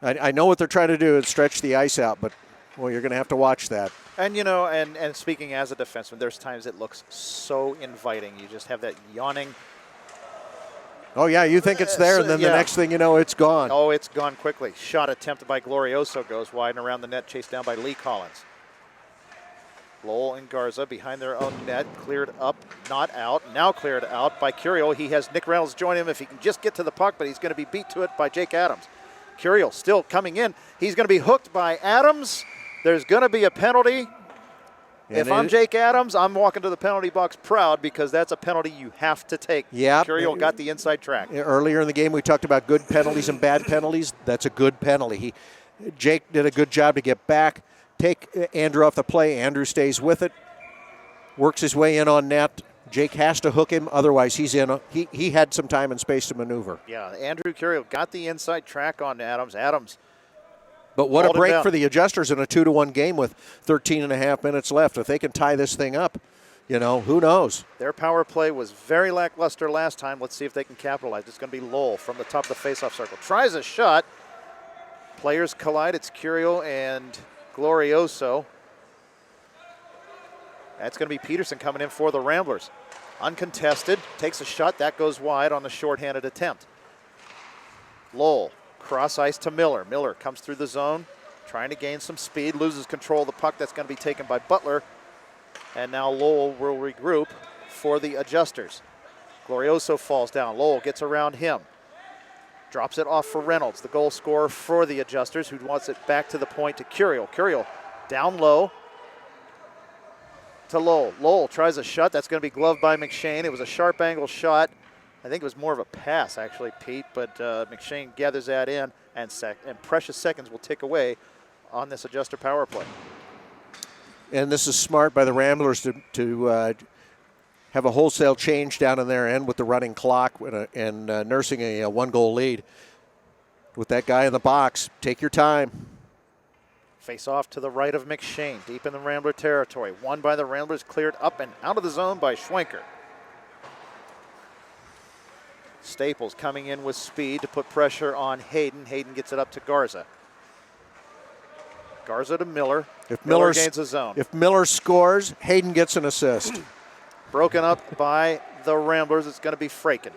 I know what they're trying to do is stretch the ice out, but well, you're going to have to watch that. And, you know, and speaking as a defenseman, there's times it looks so inviting. You just have that yawning. Oh, yeah, you think it's there, and then the next thing you know, it's gone. Oh, it's gone quickly. Shot attempted by Glorioso goes wide and around the net, chased down by Lee Collins. Lowell and Garza behind their own net, cleared up, not out, now cleared out by Curiel. He has Nick Reynolds join him if he can just get to the puck, but he's going to be beat to it by Jake Adams. Curiel still coming in. He's going to be hooked by Adams, There's going to be a penalty. And If I'm Jake Adams, I'm walking to the penalty box proud because that's a penalty you have to take. Yeah. Curiel got the inside track. Earlier in the game, we talked about good penalties and bad penalties. That's a good penalty. Jake did a good job to get back, take Andrew off the play. Andrew stays with it, works his way in on net. Jake has to hook him, otherwise he's in. He had some time and space to maneuver. Yeah, Andrew Curiel got the inside track on Adams. But what a Hold it break down. for the Adjusters in a 2-1 game with 13 and a half minutes left. If they can tie this thing up, who knows? Their power play was very lackluster last time. Let's see if they can capitalize. It's going to be Lowell from the top of the faceoff circle. Tries a shot. Players collide. It's Curiel and Glorioso. That's going to be Peterson coming in for the Ramblers. Uncontested. Takes a shot. That goes wide on the shorthanded attempt. Lowell. Cross ice to Miller. Miller comes through the zone, trying to gain some speed, loses control of the puck. That's going to be taken by Butler. And now Lowell will regroup for the Adjusters. Glorioso falls down. Lowell gets around him. Drops it off for Reynolds, the goal scorer for the Adjusters, who wants it back to the point to Curiel. Curiel down low to Lowell. Lowell tries a shot. That's going to be gloved by McShane. It was a sharp angle shot. I think it was more of a pass, actually, Pete, but McShane gathers that in, and precious seconds will tick away on this Adjuster power play. And this is smart by the Ramblers to have a wholesale change down in their end with the running clock and nursing a one-goal lead. With that guy in the box, take your time. Face off to the right of McShane, deep in the Rambler territory. Won by the Ramblers, cleared up and out of the zone by Schwenker. Staples coming in with speed to put pressure on Hayden. Hayden gets it up to Garza. Garza to Miller. Miller gains the zone. If Miller scores, Hayden gets an assist. Broken up by the Ramblers. It's going to be Fraken.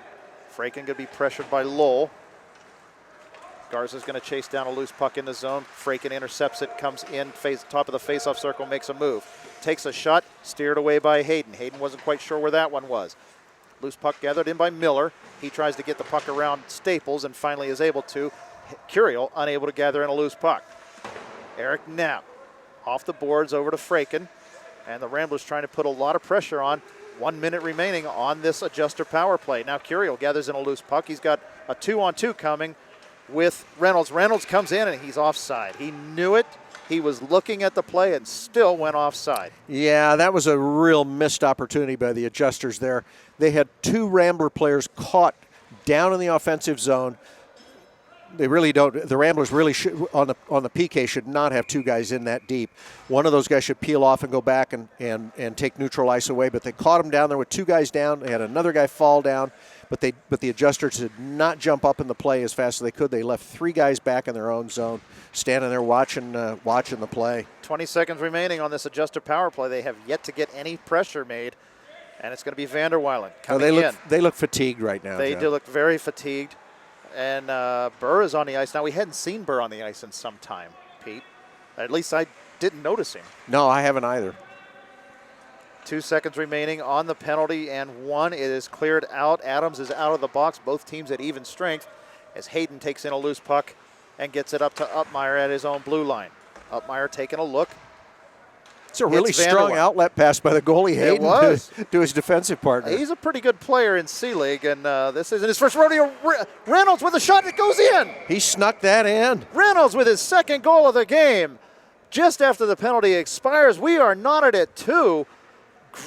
Fraken going to be pressured by Lowell. Garza's going to chase down a loose puck in the zone. Fraken intercepts it, comes in, top of the faceoff circle, makes a move. Takes a shot, steered away by Hayden. Hayden wasn't quite sure where that one was. Loose puck gathered in by Miller. He tries to get the puck around Staples and finally is able to. Curiel unable to gather in a loose puck. Eric Knapp off the boards over to Fraken. And the Ramblers trying to put a lot of pressure on. 1 minute remaining on this Adjuster power play. Now Curiel gathers in a loose puck. He's got a 2-on-2 coming with Reynolds. Reynolds comes in and he's offside. He knew it. He was looking at the play and still went offside. Yeah, that was a real missed opportunity by the Adjusters there. They had two Rambler players caught down in the offensive zone. They really don't. The Ramblers really should, on the PK, should not have two guys in that deep. One of those guys should peel off and go back and take neutral ice away. But they caught him down there with two guys down. They had another guy fall down. But the Adjusters did not jump up in the play as fast as they could. They left three guys back in their own zone, standing there watching the play. 20 seconds remaining on this Adjuster power play. They have yet to get any pressure made, and it's going to be Vanderweilen coming in. They look fatigued right now. They do look very fatigued, and Burr is on the ice now. We hadn't seen Burr on the ice in some time, Pete. At least I didn't notice him. No, I haven't either. 2 seconds remaining on the penalty, and one. It is cleared out. Adams is out of the box. Both teams at even strength as Hayden takes in a loose puck and gets it up to Uppmeyer at his own blue line. Uppmeyer taking a look. It's a really strong outlet pass by the goalie Hayden to his defensive partner. He's a pretty good player in C-League, and this isn't his first rodeo. Reynolds with a shot that goes in. He snuck that in. Reynolds with his second goal of the game. Just after the penalty expires, we are knotted at 2.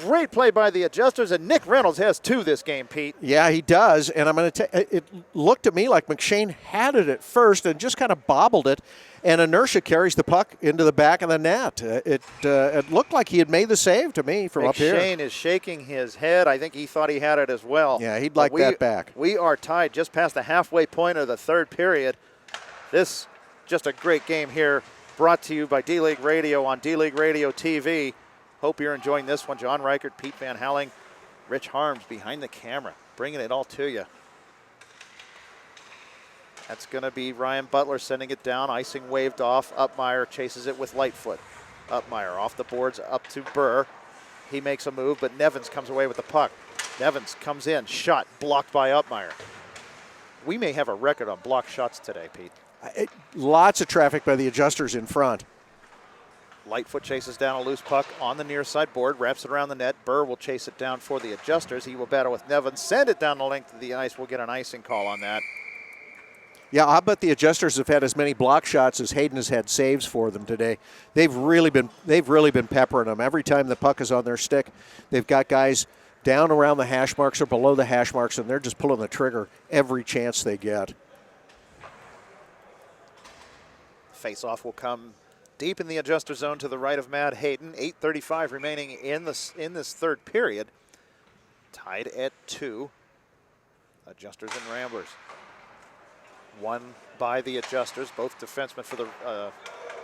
Great play by the Adjusters, and Nick Reynolds has 2 this game, Pete. Yeah, he does, and I'm going to it looked to me like McShane had it at first and just kind of bobbled it, and inertia carries the puck into the back of the net. It looked like he had made the save to me from up here. McShane is shaking his head. I think he thought he had it as well. Yeah, he'd like that back. We are tied just past the halfway point of the third period. This just a great game here, brought to you by D-League Radio on D-League Radio TV. Hope you're enjoying this one. John Reichert, Pete Van Houweling, Rich Harms behind the camera, bringing it all to you. That's going to be Ryan Butler sending it down. Icing waved off. Uppmeyer chases it with Lightfoot. Uppmeyer off the boards up to Burr. He makes a move, but Nevins comes away with the puck. Nevins comes in. Shot blocked by Uppmeyer. We may have a record on blocked shots today, Pete. Lots of traffic by the Adjusters in front. Lightfoot chases down a loose puck on the near side board, wraps it around the net. Burr will chase it down for the Adjusters. He will battle with Nevin, send it down the length of the ice. We'll get an icing call on that. Yeah, I bet the Adjusters have had as many block shots as Hayden has had saves for them today. They've really been peppering them. Every time the puck is on their stick, they've got guys down around the hash marks or below the hash marks, and they're just pulling the trigger every chance they get. Face-off will come deep in the Adjuster zone to the right of Matt Hayden. 8:35 remaining in this third period. Tied at 2. Adjusters and Ramblers. Won by the Adjusters. Both defensemen for the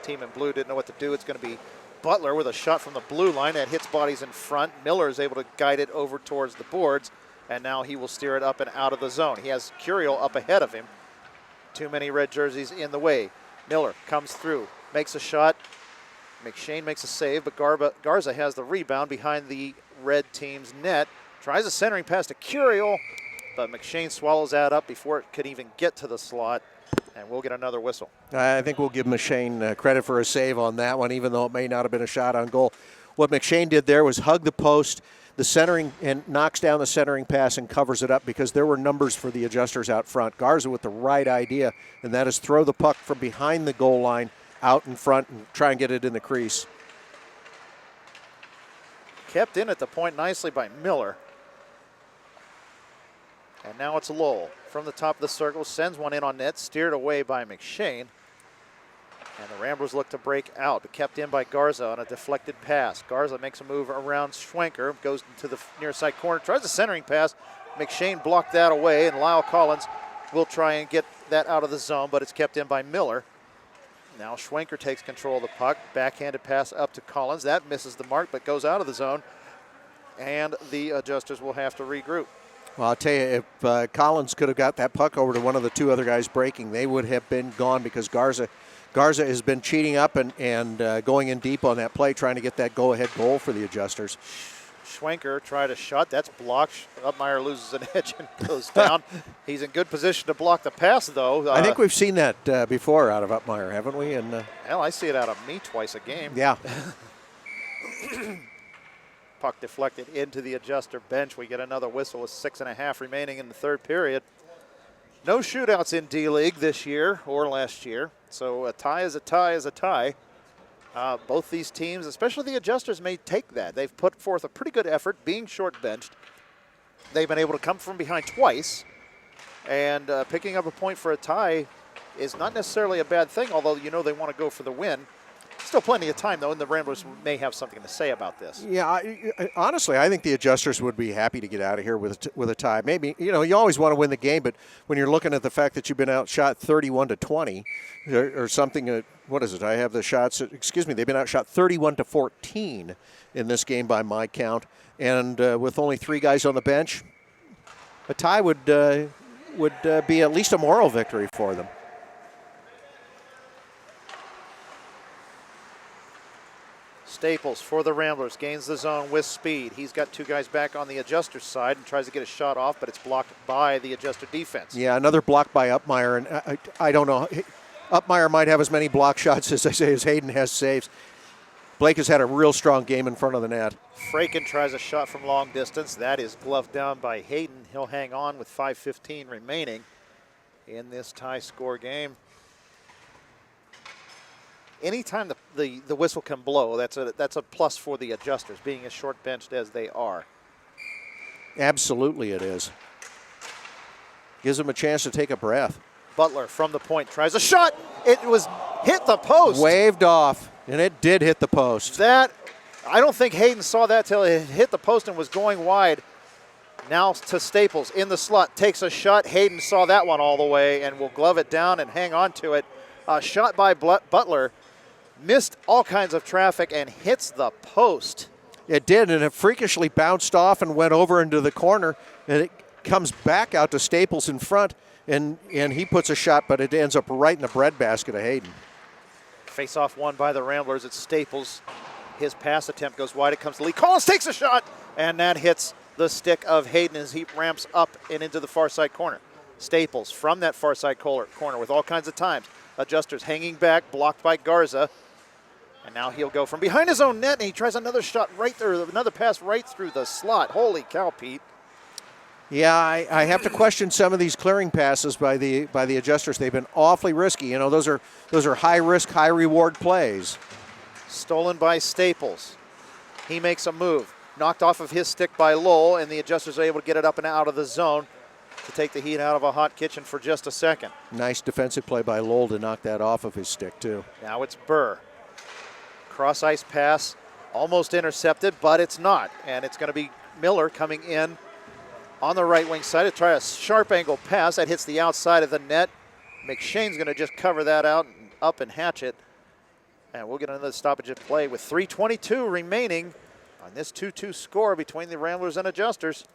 team in blue didn't know what to do. It's going to be Butler with a shot from the blue line that hits bodies in front. Miller is able to guide it over towards the boards, and now he will steer it up and out of the zone. He has Curiel up ahead of him. Too many red jerseys in the way. Miller comes through, makes a shot. McShane makes a save, but Garza has the rebound behind the red team's net. Tries a centering pass to Curiel, but McShane swallows that up before it could even get to the slot, and we'll get another whistle. I think we'll give McShane credit for a save on that one, even though it may not have been a shot on goal. What McShane did there was hug the post, the centering, and knocks down the centering pass and covers it up because there were numbers for the Adjusters out front. Garza with the right idea, and that is throw the puck from behind the goal line out in front and try and get it in the crease. Kept in at the point nicely by Miller. And now it's Lowell from the top of the circle, sends one in on net, steered away by McShane. And the Ramblers look to break out, but kept in by Garza on a deflected pass. Garza makes a move around Schwenker, goes into the near side corner, tries a centering pass. McShane blocked that away, and Lyle Collins will try and get that out of the zone, but it's kept in by Miller. Now Schwenker takes control of the puck, backhanded pass up to Collins. That misses the mark, but goes out of the zone, and the Adjusters will have to regroup. Well, I'll tell you, if Collins could have got that puck over to one of the two other guys breaking, they would have been gone because Garza has been cheating up and going in deep on that play, trying to get that go-ahead goal for the Adjusters. Schwenker tried a shot. That's blocked. Uppmeyer loses an edge and goes down. He's in good position to block the pass, though. I think we've seen that before out of Uppmeyer, haven't we? And hell, I see it out of me twice a game. Yeah. Puck deflected into the Adjuster bench. We get another whistle with 6.5 remaining in the third period. No shootouts in D-League this year or last year, so a tie is a tie is a tie. Both these teams, especially the Adjusters, may take that. They've put forth a pretty good effort being short-benched. They've been able to come from behind twice, and picking up a point for a tie is not necessarily a bad thing, although you know they want to go for the win. Still plenty of time, though, and the Ramblers may have something to say about this. Yeah, honestly, I think the Adjusters would be happy to get out of here with a tie. Maybe, you always want to win the game, but when you're looking at the fact that you've been outshot 31-20 or something, what is it? I have the shots. They've been outshot 31-14 in this game by my count, and with only 3 guys on the bench, a tie would be at least a moral victory for them. Staples for the Ramblers gains the zone with speed. He's got 2 guys back on the Adjuster side and tries to get a shot off, but it's blocked by the Adjuster defense. Yeah, another block by Uppmeyer, and I don't know. Uppmeyer might have as many block shots as Hayden has saves. Blake has had a real strong game in front of the net. Fraken tries a shot from long distance. That is gloved down by Hayden. He'll hang on with 5:15 remaining in this tie score game. Anytime the whistle can blow, that's a plus for the Adjusters, being as short-benched as they are. Absolutely it is. Gives them a chance to take a breath. Butler from the point tries a shot. It was hit the post. Waved off, and it did hit the post. I don't think Hayden saw that till it hit the post and was going wide. Now to Staples in the slot, takes a shot. Hayden saw that one all the way and will glove it down and hang on to it. A shot by Butler. Missed all kinds of traffic and hits the post. It did, and it freakishly bounced off and went over into the corner, and it comes back out to Staples in front, and he puts a shot, but it ends up right in the breadbasket of Hayden. Face-off won by the Ramblers. It's Staples. His pass attempt goes wide. It comes to Lee. Collins takes a shot, and that hits the stick of Hayden as he ramps up and into the far side corner. Staples from that far side corner with all kinds of times. Adjusters hanging back, blocked by Garza. And now he'll go from behind his own net, and he tries another shot right there, another pass right through the slot. Holy cow, Pete. Yeah, I have to question some of these clearing passes by the adjusters. They've been awfully risky. You know, those are high risk, high reward plays. Stolen by Staples. He makes a move. Knocked off of his stick by Lowell, and the adjusters are able to get it up and out of the zone to take the Heat out of a hot kitchen for just a second. Nice defensive play by Lowell to knock that off of his stick, too. Now it's Burr. Cross ice pass, almost intercepted, but it's not. And it's going to be Miller coming in on the right wing side to try a sharp angle pass that hits the outside of the net. McShane's going to just cover that out and up and hatch it. And we'll get another stoppage of play with 3:22 remaining on this 2-2 score between the Ramblers and Adjusters.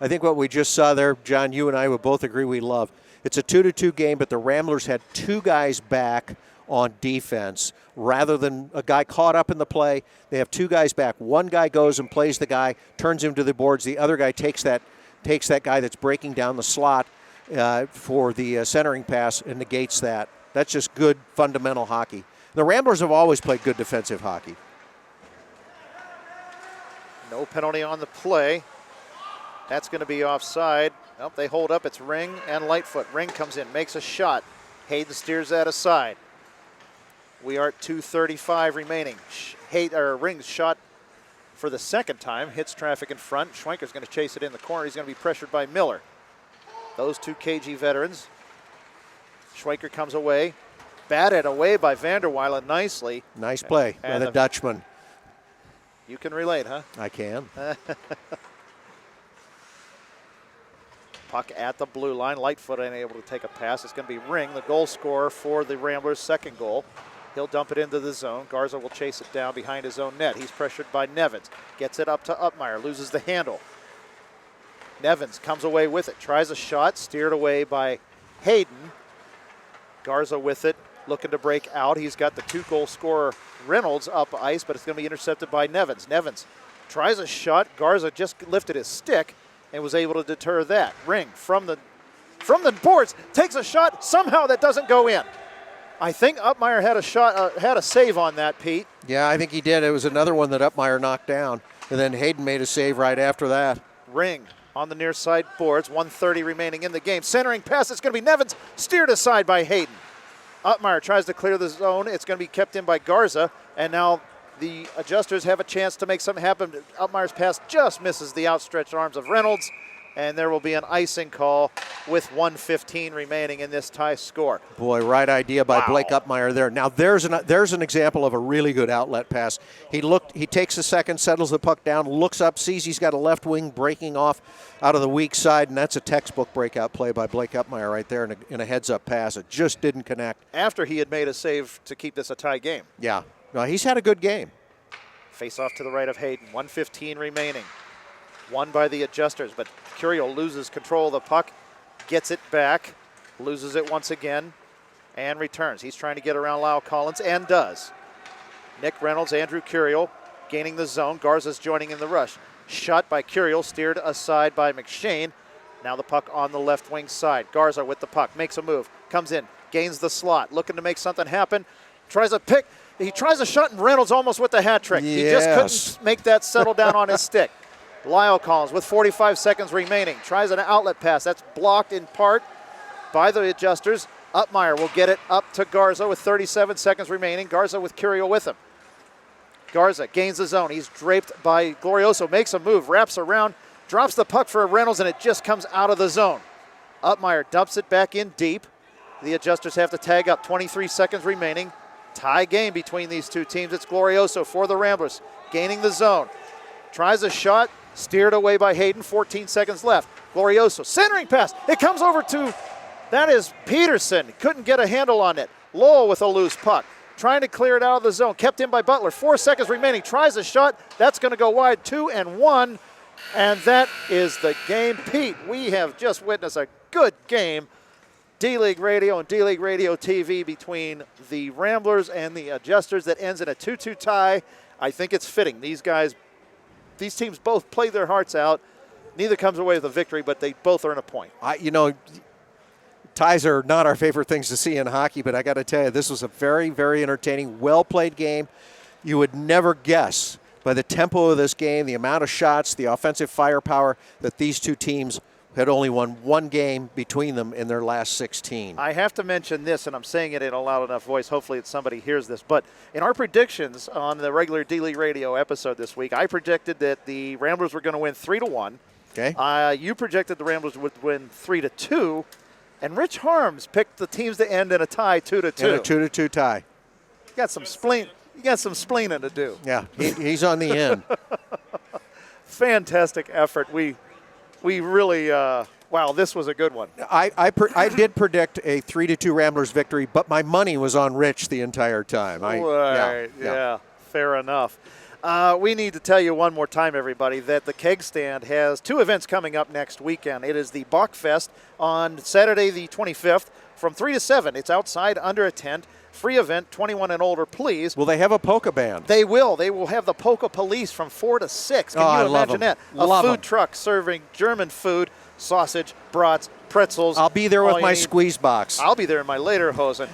I think what we just saw there, John, you and I would both agree we love. It's a 2-2 game, but the Ramblers had two guys back on defense. Rather than a guy caught up in the play, they have two guys back. One guy goes and plays the guy, turns him to the boards. The other guy takes that guy that's breaking down the slot for the centering pass and negates that. That's just good fundamental hockey. The Ramblers have always played good defensive hockey. No penalty on the play. That's going to be offside. Nope, they hold up. It's Ring and Lightfoot. Ring comes in, makes a shot. Hayden steers that aside. We are at 2:35 remaining. Ring's shot for the second time hits traffic in front. Schwenker's going to chase it in the corner. He's going to be pressured by Miller. Those two KG veterans. Schwenker comes away. Batted away by Vanderweilen nicely. Nice play by the Dutchman. You can relate, huh? I can. Puck at the blue line. Lightfoot unable to take a pass. It's going to be Ring, the goal scorer for the Ramblers' second goal. He'll dump it into the zone. Garza will chase it down behind his own net. He's pressured by Nevins. Gets it up to Uppmeyer. Loses the handle. Nevins comes away with it. Tries a shot. Steered away by Hayden. Garza with it. Looking to break out. He's got the two-goal scorer Reynolds up ice, but it's going to be intercepted by Nevins. Nevins tries a shot. Garza just lifted his stick and was able to deter that. Ring from the boards takes a shot. Somehow that doesn't go in. I think Uppmeyer had a shot, had a save on that, Pete. Yeah, I think he did. It was another one that Uppmeyer knocked down, and then Hayden made a save right after that. Ring on the near side boards. 1:30 remaining in the game. Centering pass. It's going to be Nevins, steered aside by Hayden. Uppmeyer tries to clear the zone. It's going to be kept in by Garza, and now the Adjusters have a chance to make something happen. Uppmeyer's pass just misses the outstretched arms of Reynolds, and there will be an icing call with 1:15 remaining in this tie score. Boy, right idea by Blake Uppmeyer there. Now there's an example of a really good outlet pass. He takes a second, settles the puck down, looks up, sees he's got a left wing breaking off out of the weak side, and that's a textbook breakout play by Blake Uppmeyer right there in a heads-up pass. It just didn't connect. After he had made a save to keep this a tie game. Yeah. No, he's had a good game. Face off to the right of Hayden. 1:15 remaining. Won by the Adjusters, but Curiel loses control of the puck, gets it back, loses it once again, and returns. He's trying to get around Lyle Collins, and does. Nick Reynolds, Andrew Curiel gaining the zone. Garza's joining in the rush. Shot by Curiel, steered aside by McShane. Now the puck on the left wing side. Garza with the puck, makes a move, comes in, gains the slot, looking to make something happen, tries a pick. He tries a shot, and Reynolds almost with the hat trick. Yes. He just couldn't make that settle down on his stick. Lyle Collins with 45 seconds remaining. Tries an outlet pass. That's blocked in part by the Adjusters. Uppmeyer will get it up to Garza with 37 seconds remaining. Garza with Curiel with him. Garza gains the zone. He's draped by Glorioso. Makes a move. Wraps around. Drops the puck for Reynolds, and it just comes out of the zone. Uppmeyer dumps it back in deep. The Adjusters have to tag up. 23 seconds remaining. Tie game between these two teams. It's Glorioso for the Ramblers. Gaining the zone. Tries a shot. Steered away by Hayden, 14 seconds left. Glorioso, centering pass. It comes over to, that is Peterson. Couldn't get a handle on it. Lowell with a loose puck. Trying to clear it out of the zone. Kept in by Butler. 4 seconds remaining. Tries a shot. That's going to go wide. 2-1. And that is the game. Pete, we have just witnessed a good game. D-League Radio and D-League Radio TV between the Ramblers and the Adjusters that ends in a 2-2 tie. I think it's fitting. These teams both play their hearts out. Neither comes away with a victory, but they both earn a point. ties are not our favorite things to see in hockey, but I got to tell you, this was a very, very entertaining, well-played game. You would never guess by the tempo of this game, the amount of shots, the offensive firepower, that these two teams had only won one game between them in their last 16. I have to mention this, and I'm saying it in a loud enough voice. Hopefully somebody hears this. But in our predictions on the regular D-League Radio episode this week, I predicted that the Ramblers were going to win 3-1. Okay. You projected the Ramblers would win 3-2. And Rich Harms picked the teams to end in a tie, 2-2. And a 2-2 tie. You got some spleen. You got some spleening to do. Yeah, he's on the end. Fantastic effort. We really, wow, this was a good one. I did predict a 3-2 Ramblers victory, but my money was on Rich the entire time. Yeah, fair enough. We need to tell you one more time, everybody, that the Keg Stand has two events coming up next weekend. It is the Bachfest on Saturday the 25th from 3 to 7. It's outside under a tent. Free event, 21 and older, please. Will they have a polka band? They will. They will have the Polka Police from 4 to 6. Can you imagine that? A food truck serving German food, sausage, brats, pretzels. I'll be there with my squeeze box. I'll be there in my lederhosen.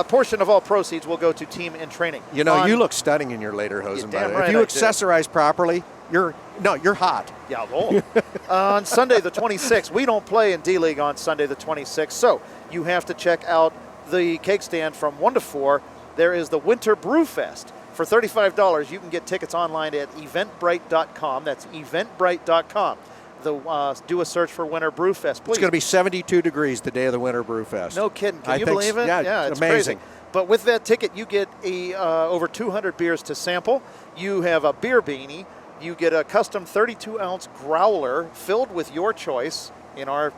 Portion of all proceeds will go to Team in Training. You know, you look stunning in your lederhosen. Damn If right you I accessorize properly, you're hot. Yeah, well. On Sunday the 26th, we don't play in D-League on Sunday the 26th, so you have to check out the Keg Stand from 1 to 4. There is the Winter Brew Fest. For $35, you can get tickets online at eventbrite.com. That's eventbrite.com. Do a search for Winter Brew Fest, please. It's going to be 72 degrees the day of the Winter Brew Fest. No kidding. Can you believe it? Yeah, it's amazing. Crazy. But with that ticket, you get over 200 beers to sample. You have a beer beanie. You get a custom 32-ounce growler filled with your choice. In our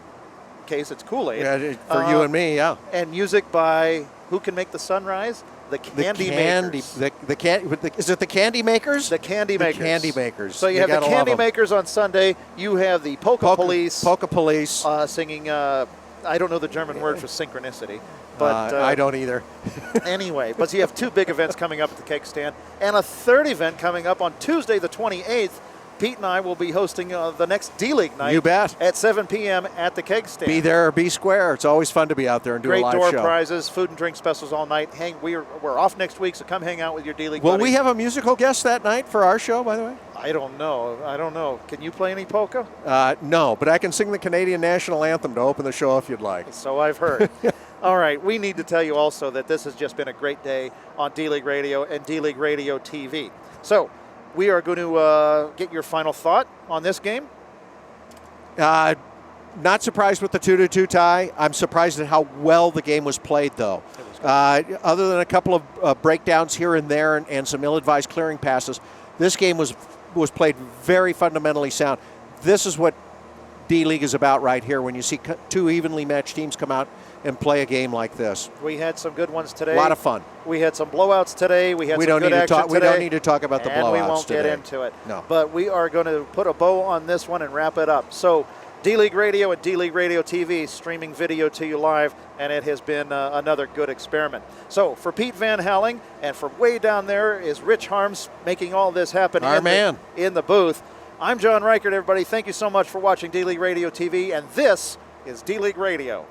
case, it's Kool-Aid. Yeah, for you and me, yeah. And music by Who Can Make the Sunrise? The Candy Makers. Is it the Candy Makers? The Candy Makers. The Candy Makers. So you have the Candy Makers on Sunday. You have the Polka Police. Polka Police. Singing, I don't know the German word for synchronicity. But I don't either. Anyway, but you have two big events coming up at the Keg Stand. And a third event coming up on Tuesday the 28th. Pete and I will be hosting the next D-League night. You bet. At 7 p.m. at the Keg Stand. Be there or be square. It's always fun to be out there and do a live show. Great door prizes, food and drink specials all night. We're off next week, so come hang out with your D-League buddies. Will we have a musical guest that night for our show, by the way? I don't know. Can you play any polka? No, but I can sing the Canadian National Anthem to open the show if you'd like. So I've heard. All right, we need to tell you also that this has just been a great day on D-League Radio and D-League Radio TV. So we are going to get your final thought on this game. Not surprised with the 2-2 tie. I'm surprised at how well the game was played, though. Other than a couple of breakdowns here and there and some ill-advised clearing passes, this game was played very fundamentally sound. This is what D-League is about right here when you see two evenly matched teams come out and play a game like this. We had some good ones today. A lot of fun. We had some blowouts today. We had some good action today. We don't need to talk about the blowouts today. And we won't get into it. No. But we are going to put a bow on this one and wrap it up. So D-League Radio and D-League Radio TV streaming video to you live, and it has been another good experiment. So for Pete Van Halling, and from way down there is Rich Harms making all this happen in the booth. I'm John Reichert, everybody. Thank you so much for watching D-League Radio TV, and this is D-League Radio.